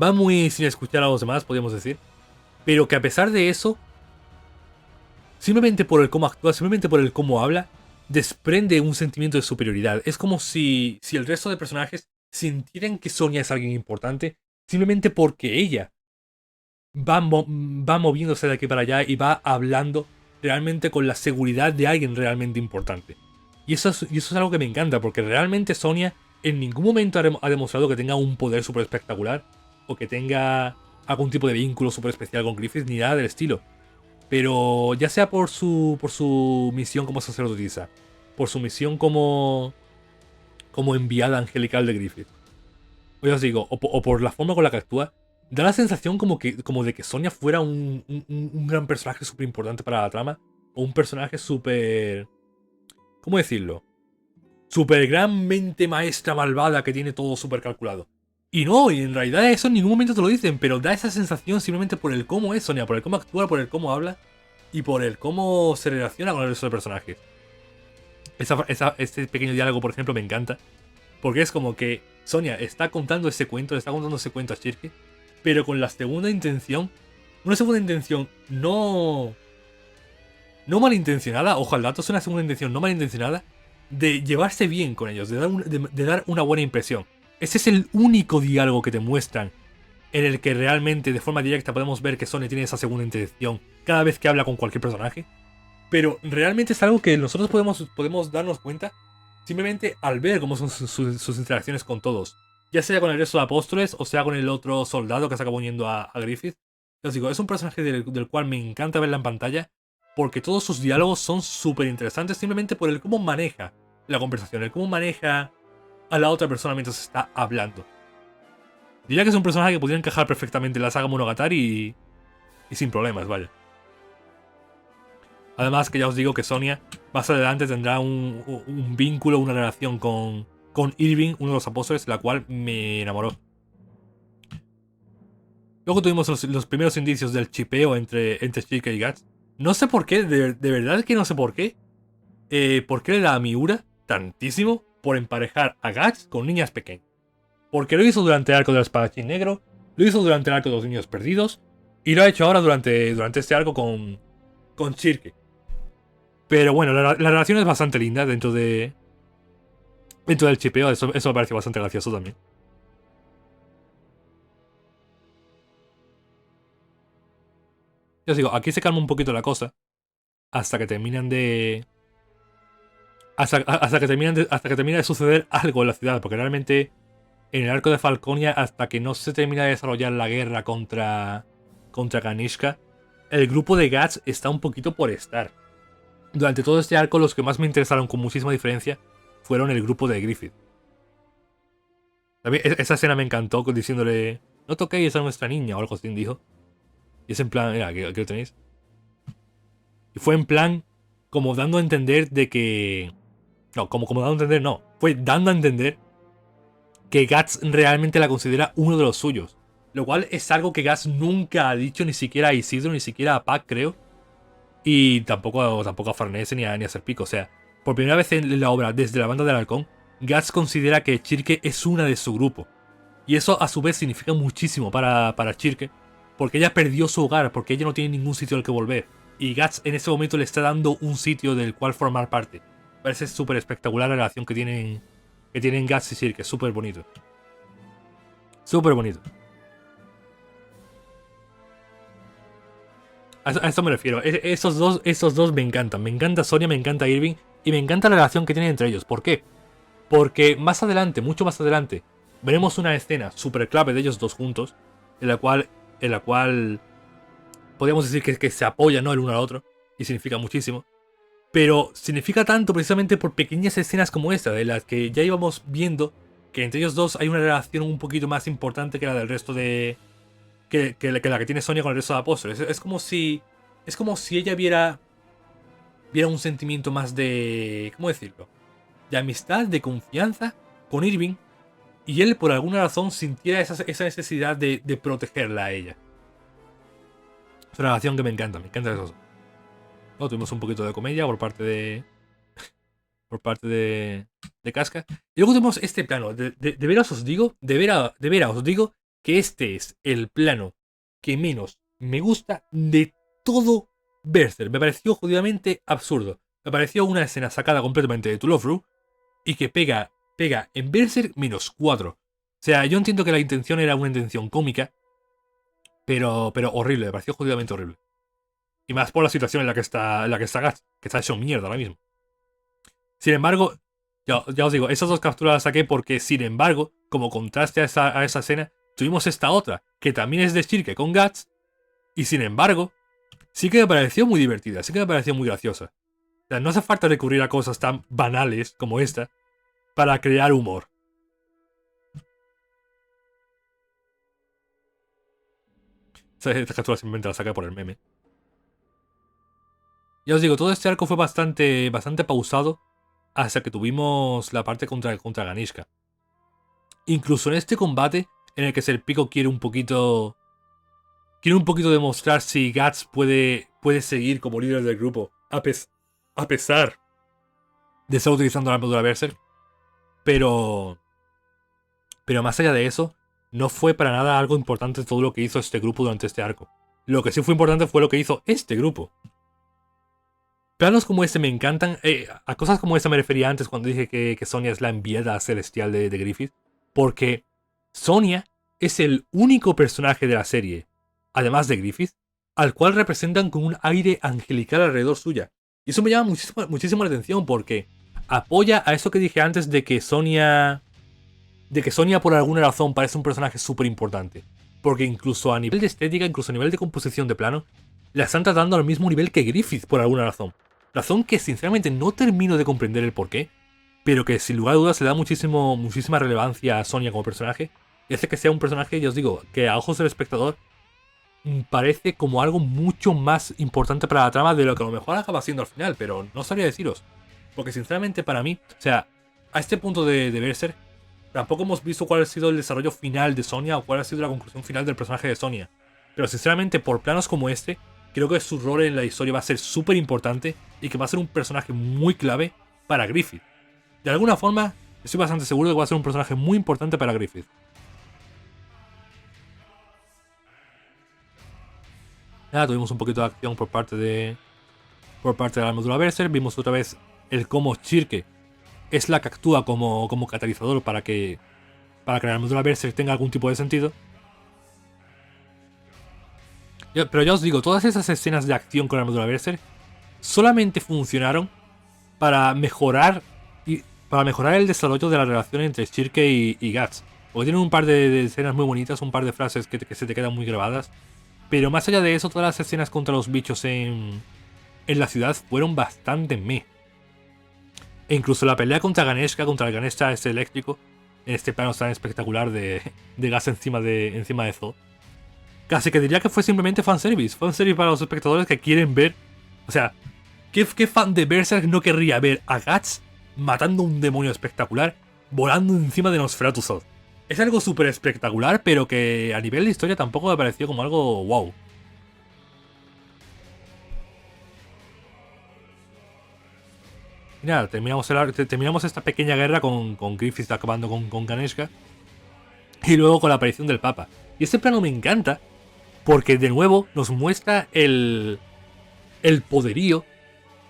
Va muy sin escuchar a los demás, podríamos decir. Pero que a pesar de eso, simplemente por el cómo actúa, simplemente por el cómo habla, desprende un sentimiento de superioridad. Es como si el resto de personajes sintieran que Sonia es alguien importante, simplemente porque ella va moviéndose de aquí para allá y va hablando realmente con la seguridad de alguien realmente importante. Y eso es algo que me encanta, porque realmente Sonia en ningún momento ha demostrado que tenga un poder súper espectacular o que tenga algún tipo de vínculo súper especial con Griffith ni nada del estilo. Pero ya sea por su misión como sacerdotisa, por su misión como enviada angelical de Griffith, o ya os digo, o por la forma con la que actúa, da la sensación como de que Sonia fuera un gran personaje súper importante para la trama, o un personaje súper... ¿Cómo decirlo? Súper gran mente maestra malvada que tiene todo súper calculado. Y no, y en realidad eso en ningún momento te lo dicen, pero da esa sensación simplemente por el cómo es Sonia, por el cómo actúa, por el cómo habla y por el cómo se relaciona con el resto de personajes. Este pequeño diálogo, por ejemplo, me encanta, porque es como que Sonia está contando ese cuento, le está contando ese cuento a Chirke, pero con la segunda intención, una segunda intención no no malintencionada, ojo al dato, es una segunda intención no malintencionada de llevarse bien con ellos, de dar una buena impresión. Ese es el único diálogo que te muestran en el que realmente de forma directa podemos ver que Sony tiene esa segunda intención cada vez que habla con cualquier personaje. Pero realmente es algo que nosotros podemos darnos cuenta simplemente al ver cómo son sus interacciones con todos. Ya sea con el resto de apóstoles o sea con el otro soldado que se acabó uniendo a Griffith. Os digo, es un personaje del cual me encanta verla en pantalla porque todos sus diálogos son súper interesantes simplemente por el cómo maneja la conversación, el cómo maneja a la otra persona mientras está hablando. Diría que es un personaje que podría encajar perfectamente en la saga Monogatari y sin problemas, vaya. Además que ya os digo que Sonia más adelante tendrá un vínculo, una relación con Irving, uno de los apóstoles, la cual me enamoró. Luego tuvimos los primeros indicios del chipeo entre Chika y Guts. No sé por qué, de verdad que no sé por qué. ¿Por qué le da a Miura tantísimo por emparejar a Guts con niñas pequeñas? Porque lo hizo durante el arco del espadachín negro, lo hizo durante el arco de los niños perdidos, y lo ha hecho ahora durante este arco con Chirke. Pero bueno, la relación es bastante linda dentro del chipeo, eso me parece bastante gracioso también. Ya os digo, aquí se calma un poquito la cosa hasta que terminan de... Hasta que termina de suceder algo en la ciudad, porque realmente en el arco de Falconia, hasta que no se termina de desarrollar la guerra contra Ganishka, el grupo de Guts está un poquito por estar. Durante todo este arco, los que más me interesaron con muchísima diferencia fueron el grupo de Griffith. También esa escena me encantó diciéndole: no toquéis a nuestra niña o algo así, dijo. Y es en plan, mira, aquí lo tenéis. Y fue en plan como dando a entender de que... No, como dando a entender, no. Fue dando a entender que Guts realmente la considera uno de los suyos. Lo cual es algo que Guts nunca ha dicho, ni siquiera a Isidro, ni siquiera a Pac, creo. Y tampoco a Farnese ni a Serpico. O sea, por primera vez en la obra, desde la banda del halcón, Guts considera que Chirke es una de su grupo. Y eso a su vez significa muchísimo para Chirke, porque ella perdió su hogar, porque ella no tiene ningún sitio al que volver. Y Guts en ese momento le está dando un sitio del cual formar parte. Parece súper espectacular la relación que tienen Guts y Chirke, súper bonito. Súper bonito. A esto me refiero. Esos dos me encantan. Me encanta Sonia, me encanta Irving. Y me encanta la relación que tienen entre ellos. ¿Por qué? Porque más adelante, mucho más adelante, veremos una escena súper clave de ellos dos juntos. En la cual podríamos decir que se apoyan, ¿no?, el uno al otro. Y significa muchísimo. Pero significa tanto precisamente por pequeñas escenas como esta, de las que ya íbamos viendo que entre ellos dos hay una relación un poquito más importante que la del resto de... Que la que tiene Sonia con el resto de apóstoles. Es como si ella viera un sentimiento más de... ¿Cómo decirlo? De amistad, de confianza con Irving. Y él por alguna razón sintiera esa necesidad de protegerla a ella. Es una relación que me encanta eso. Luego tuvimos un poquito de comedia por parte de... por parte de Casca. Y luego tenemos este plano. De veras os digo, de veras os digo que este es el plano que menos me gusta de todo Berserk. Me pareció jodidamente absurdo. Me pareció una escena sacada completamente de To Love Ru y que pega en Berserk -4. O sea, yo entiendo que la intención era una intención cómica, pero horrible, me pareció jodidamente horrible. Y más por la situación en la que está Guts, que está hecho mierda ahora mismo. Sin embargo, ya os digo, esas dos capturas las saqué porque, sin embargo, como contraste a esa escena, tuvimos esta otra, que también es de Chirke con Guts, y sin embargo, sí que me pareció muy divertida, sí que me pareció muy graciosa. O sea, no hace falta recurrir a cosas tan banales como esta para crear humor. Esta captura simplemente la saqué por el meme. Ya os digo, todo este arco fue bastante pausado hasta que tuvimos la parte contra Ganishka. Incluso en este combate, en el que Serpico quiere un poquito demostrar si Guts puede seguir como líder del grupo, a pesar de estar utilizando la armadura Berserk. Pero más allá de eso, no fue para nada algo importante todo lo que hizo este grupo durante este arco. Lo que sí fue importante fue lo que hizo este grupo. Planos como este me encantan. A cosas como esta me refería antes cuando dije que Sonia es la enviada celestial de Griffith. Porque Sonia es el único personaje de la serie, además de Griffith, al cual representan con un aire angelical alrededor suya. Y eso me llama muchísimo la atención porque apoya a eso que dije antes de que Sonia por alguna razón parece un personaje súper importante. Porque incluso a nivel de estética, incluso a nivel de composición de plano, la están tratando al mismo nivel que Griffith por alguna razón. Razón que sinceramente no termino de comprender el porqué, pero que sin lugar a dudas le da muchísima relevancia a Sonia como personaje. Y hace que sea un personaje, ya os digo, que a ojos del espectador parece como algo mucho más importante para la trama de lo que a lo mejor acaba siendo al final, pero no sabría deciros. Porque sinceramente para mí, o sea, a este punto de Berserk, tampoco hemos visto cuál ha sido el desarrollo final de Sonia o cuál ha sido la conclusión final del personaje de Sonia. Pero sinceramente, por planos como este, creo que su rol en la historia va a ser súper importante y que va a ser un personaje muy clave para Griffith. De alguna forma, estoy bastante seguro de que va a ser un personaje muy importante para Griffith. Nada, tuvimos un poquito de acción por parte de la armadura Berserk. Vimos otra vez el cómo Chirke es la que actúa como catalizador para que la armadura Berserk tenga algún tipo de sentido. Pero ya os digo, todas esas escenas de acción con la armadura Berserk solamente funcionaron para mejorar el desarrollo de la relación entre Chirke y Guts. Porque tienen un par de escenas muy bonitas, un par de frases que se te quedan muy grabadas. Pero más allá de eso, todas las escenas contra los bichos en la ciudad fueron bastante meh. E incluso la pelea contra el Ganesha este eléctrico, en este plano tan espectacular de gas encima de Zod. Casi que diría que fue simplemente fanservice. Fanservice para los espectadores que quieren ver. O sea, ¿qué fan de Berserk no querría ver a Guts matando a un demonio espectacular volando encima de Nosferatu Zod? Es algo súper espectacular, pero que a nivel de historia tampoco me pareció como algo wow. Y nada, terminamos esta pequeña guerra con Griffith acabando con Ganeshka. Y luego con la aparición del Papa. Y este plano me encanta porque de nuevo nos muestra el poderío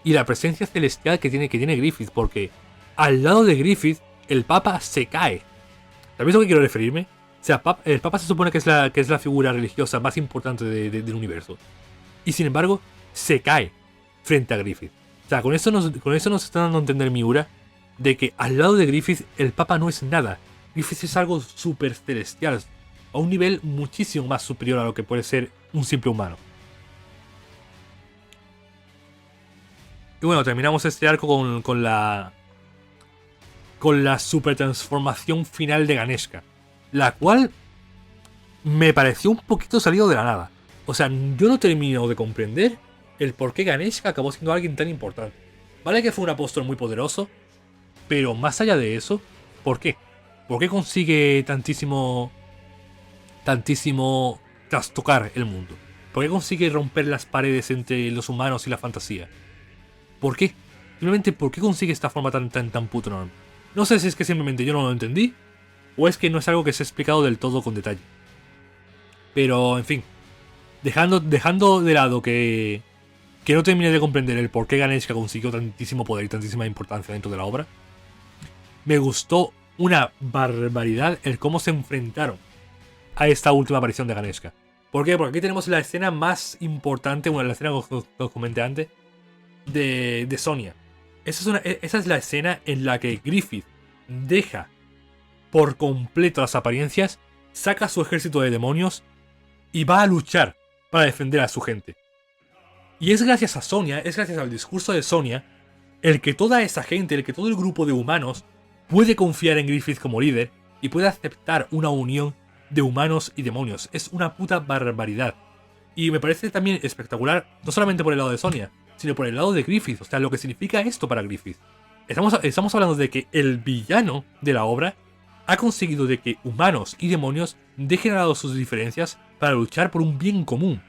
y la presencia celestial que tiene Griffith. Porque al lado de Griffith, el Papa se cae. ¿Sabéis a lo que quiero referirme? O sea, el Papa se supone que es la figura religiosa más importante del universo. Y sin embargo, se cae frente a Griffith. O sea, con eso nos está dando a entender Miura de que al lado de Griffith el Papa no es nada. Griffith es algo súper celestial, a un nivel muchísimo más superior a lo que puede ser un simple humano. Y bueno, terminamos este arco con la super transformación final de Ganeshka, la cual me pareció un poquito salido de la nada. O sea, yo no termino de comprender el por qué Ganeshka acabó siendo alguien tan importante. Vale que fue un apóstol muy poderoso, pero más allá de eso, ¿por qué? ¿Por qué consigue tantísimo trastocar el mundo? ¿Por qué consigue romper las paredes entre los humanos y la fantasía? ¿Por qué? Simplemente, ¿por qué consigue esta forma tan puto enorme? No sé si es que simplemente yo no lo entendí, o es que no es algo que se ha explicado del todo con detalle. Pero, en fin, dejando de lado que no terminé de comprender el por qué Ganeshka consiguió tantísimo poder y tantísima importancia dentro de la obra, me gustó una barbaridad el cómo se enfrentaron a esta última aparición de Ganeshka. ¿Por qué? Porque aquí tenemos la escena más importante, la escena que os comenté antes, de Sonia. Esa es la escena en la que Griffith deja por completo las apariencias, saca su ejército de demonios y va a luchar para defender a su gente. Y es gracias a Sonia, es gracias al discurso de Sonia, el que toda esa gente, el que todo el grupo de humanos puede confiar en Griffith como líder y puede aceptar una unión de humanos y demonios. Es una puta barbaridad. Y me parece también espectacular, no solamente por el lado de Sonia, sino por el lado de Griffith. O sea, lo que significa esto para Griffith. Estamos hablando de que el villano de la obra ha conseguido de que humanos y demonios dejen a lado sus diferencias para luchar por un bien común.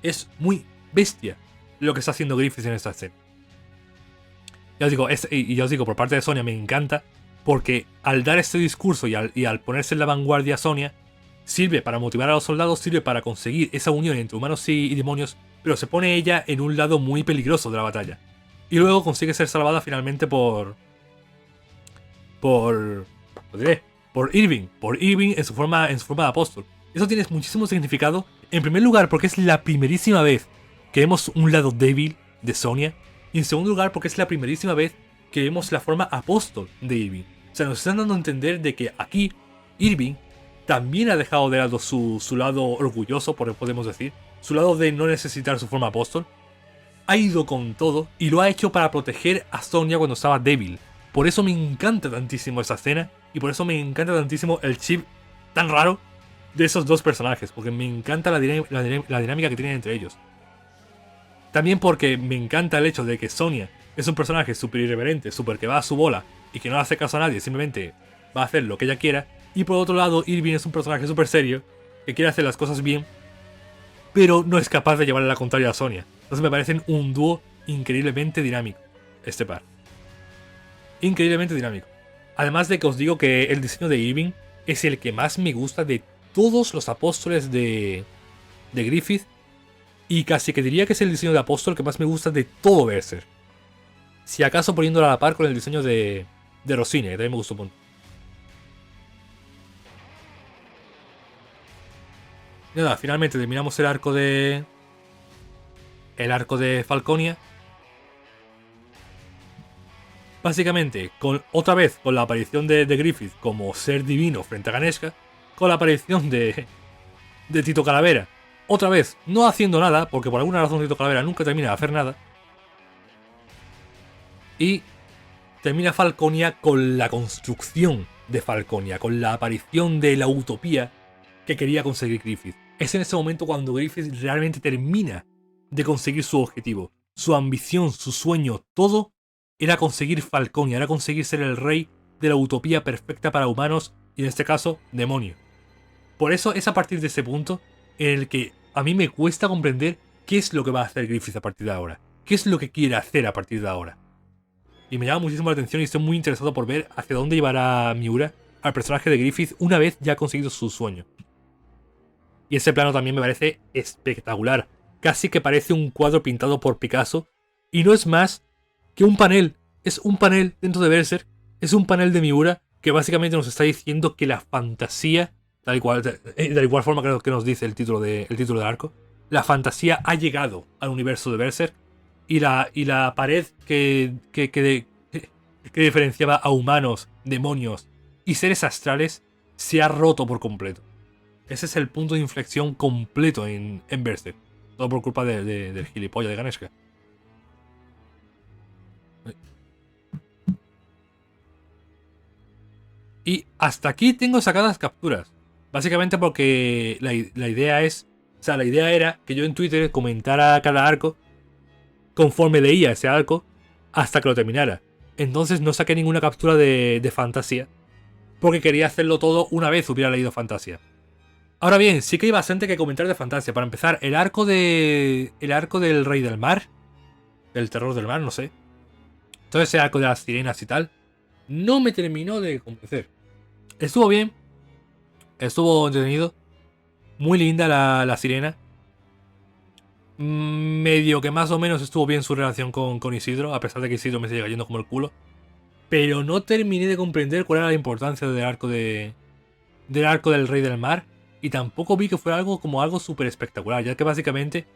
Es muy bestia lo que está haciendo Griffith en esta escena. Ya os digo, por parte de Sonia me encanta, porque al dar este discurso y al ponerse en la vanguardia Sonia, sirve para motivar a los soldados, sirve para conseguir esa unión entre humanos y demonios, pero se pone ella en un lado muy peligroso de la batalla. Y luego consigue ser salvada finalmente por... Lo diré, por Irving. Por Irving en su forma de apóstol. Eso tiene muchísimo significado. En primer lugar, porque es la primerísima vez que vemos un lado débil de Sonya. Y en segundo lugar, porque es la primerísima vez que vemos la forma apóstol de Irving. O sea, nos están dando a entender de que aquí Irving también ha dejado de lado su lado orgulloso, podemos decir. Su lado de no necesitar su forma apóstol. Ha ido con todo y lo ha hecho para proteger a Sonya cuando estaba débil. Por eso me encanta tantísimo esa escena y por eso me encanta tantísimo el chip tan raro de esos dos personajes, porque me encanta la dinámica que tienen entre ellos. También porque me encanta el hecho de que Sonya es un personaje súper irreverente, súper que va a su bola y que no hace caso a nadie, simplemente va a hacer lo que ella quiera. Y por otro lado, Irving es un personaje súper serio, que quiere hacer las cosas bien, pero no es capaz de llevarle la contraria a Sonya. Entonces me parecen un dúo increíblemente dinámico, este par. Increíblemente dinámico. Además de que os digo que el diseño de Irving es el que más me gusta de todos los apóstoles de Griffith. Y casi que diría que es el diseño de apóstol que más me gusta de todo Berserk. Si acaso poniéndolo a la par con el diseño de Rossini, que también me gustó un montón. Nada, finalmente terminamos el arco de... El arco de Falconia. Básicamente, otra vez con la aparición de Griffith como ser divino frente a Ganeshka. Con la aparición de Tito Calavera. Otra vez, no haciendo nada, porque por alguna razón Tito Calavera nunca termina de hacer nada. Y termina Falconia con la construcción de Falconia, con la aparición de la utopía que quería conseguir Griffith. Es en ese momento cuando Griffith realmente termina de conseguir su objetivo. Su ambición, su sueño, todo era conseguir Falconia, era conseguir ser el rey de la utopía perfecta para humanos y en este caso, demonio. Por eso es a partir de ese punto en el que a mí me cuesta comprender qué es lo que va a hacer Griffith a partir de ahora. ¿Qué es lo que quiere hacer a partir de ahora? Y me llama muchísimo la atención y estoy muy interesado por ver hacia dónde llevará Miura al personaje de Griffith una vez ya ha conseguido su sueño. Y ese plano también me parece espectacular. Casi que parece un cuadro pintado por Picasso. Y no es más que un panel. Es un panel dentro de Berserk. Es un panel de Miura que básicamente nos está diciendo que la fantasía, de la igual forma que nos dice el título del arco, la fantasía ha llegado al universo de Berserk. Y la pared que diferenciaba a humanos, demonios y seres astrales se ha roto por completo. Ese es el punto de inflexión completo en Berserk. Todo por culpa del gilipollas de Ganeshka. Y hasta aquí tengo sacadas capturas. Básicamente porque la idea es... O sea, la idea era que yo en Twitter comentara cada arco conforme leía ese arco hasta que lo terminara. Entonces no saqué ninguna captura de Fantasía, porque quería hacerlo todo una vez hubiera leído Fantasía. Ahora bien, sí que hay bastante que comentar de Fantasía. Para empezar, el arco del Rey del Mar, del terror del mar, no sé. Todo ese arco de las sirenas y tal, no me terminó de convencer. Estuvo bien, estuvo entretenido, muy linda la sirena. Medio que más o menos estuvo bien su relación con Isidro, a pesar de que Isidro me sigue cayendo como el culo. Pero no terminé de comprender cuál era la importancia del arco del Rey del Mar. Y tampoco vi que fuera algo súper espectacular, ya que básicamente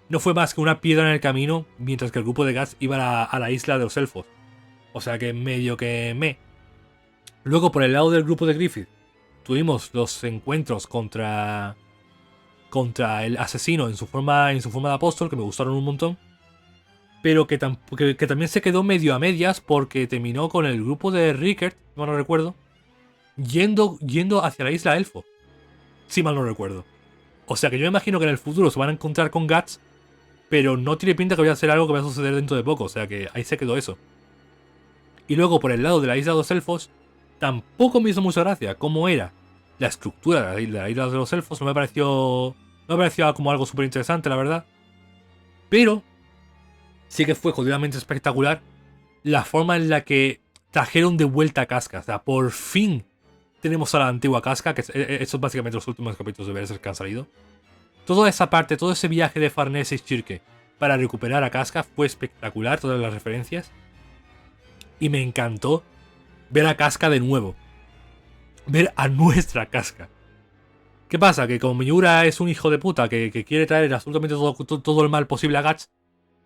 no fue más que una piedra en el camino mientras que el grupo de Guts iba a la isla de los elfos. O sea que medio que me. Luego por el lado del grupo de Griffith tuvimos los encuentros contra el asesino en su forma de apóstol, que me gustaron un montón. Pero que también se quedó medio a medias porque terminó con el grupo de Rickert, no lo recuerdo, yendo hacia la isla elfo. Si mal no recuerdo. O sea que yo me imagino que en el futuro se van a encontrar con Guts, pero no tiene pinta que vaya a ser algo que va a suceder dentro de poco. O sea que ahí se quedó eso. Y luego por el lado de la isla de los elfos, tampoco me hizo mucha gracia cómo era la estructura de la isla de los elfos. No me pareció como algo súper interesante, la verdad. Pero sí que fue jodidamente espectacular la forma en la que trajeron de vuelta a Casca. O sea, por fin tenemos a la antigua Casca, que estos básicamente los últimos capítulos de Berserk que han salido. Toda esa parte, todo ese viaje de Farnese y Schirke para recuperar a Casca fue espectacular, todas las referencias. Y me encantó ver a Casca de nuevo. Ver a nuestra Casca. ¿Qué pasa? Que como Miura es un hijo de puta que quiere traer absolutamente todo el mal posible a Guts,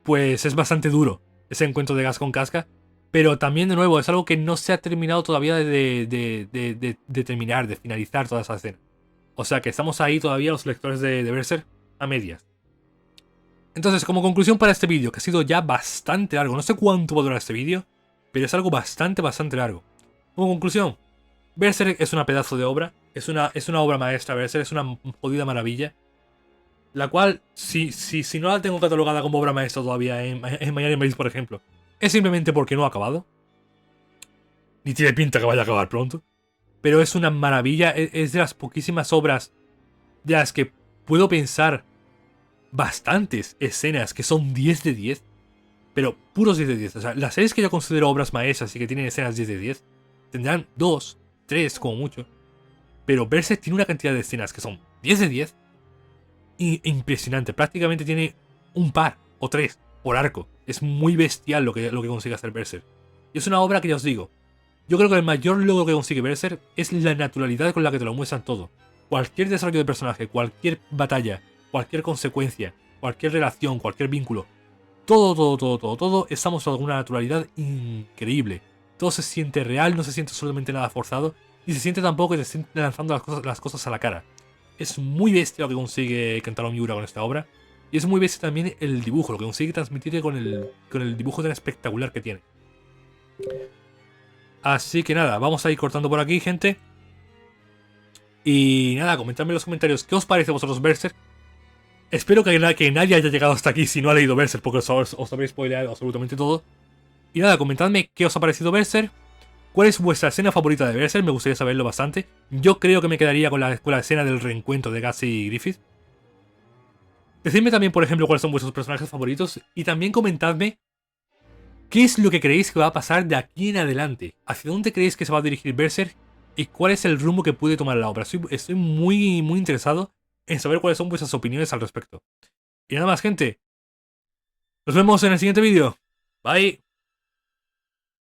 pues es bastante duro ese encuentro de Guts con Casca. Pero también, de nuevo, es algo que no se ha terminado todavía de terminar, de finalizar toda esa escena. O sea que estamos ahí todavía los lectores de Berserk a medias. Entonces, como conclusión para este vídeo, que ha sido ya bastante largo, no sé cuánto va a durar este vídeo, pero es algo bastante largo. Como conclusión, Berserk es una pedazo de obra, es una obra maestra. Berserk es una jodida maravilla, la cual, si no la tengo catalogada como obra maestra todavía en My Anime List, por ejemplo, es simplemente porque no ha acabado. Ni tiene pinta que vaya a acabar pronto. Pero es una maravilla, es de las poquísimas obras de las que puedo pensar bastantes escenas que son 10 de 10. Pero puros 10 de 10. O sea, las series que yo considero obras maestras y que tienen escenas 10 de 10 tendrán 2, 3 como mucho. Pero Berserk tiene una cantidad de escenas que son 10 de 10. Impresionante. Prácticamente tiene un par o 3 por arco. Es muy bestial lo que consigue hacer Berserk. Y es una obra que ya os digo. Yo creo que el mayor logro que consigue Berserk es la naturalidad con la que te lo muestran todo. Cualquier desarrollo de personaje, cualquier batalla, cualquier consecuencia, cualquier relación, cualquier vínculo. Todo está mostrado con una naturalidad increíble. Todo se siente real, no se siente absolutamente nada forzado. Y se siente tampoco que te estén lanzando las cosas a la cara. Es muy bestia lo que consigue Kentaro Miura con esta obra. Y es muy bestia también el dibujo, lo que consigue transmitir con el dibujo tan espectacular que tiene. Así que nada, vamos a ir cortando por aquí, gente. Y nada, comentadme en los comentarios qué os parece a vosotros Berserk. Espero que nadie haya llegado hasta aquí si no ha leído Berserk, porque os habréis spoileado absolutamente todo. Y nada, comentadme qué os ha parecido Berserk. ¿Cuál es vuestra escena favorita de Berserk? Me gustaría saberlo bastante. Yo creo que me quedaría con la escena del reencuentro de Guts y Griffith. Decidme también, por ejemplo, cuáles son vuestros personajes favoritos. Y también comentadme qué es lo que creéis que va a pasar de aquí en adelante. ¿Hacia dónde creéis que se va a dirigir Berserk? ¿Y cuál es el rumbo que puede tomar la obra? Estoy muy interesado en saber cuáles son vuestras opiniones al respecto. Y nada más, gente. Nos vemos en el siguiente vídeo. Bye.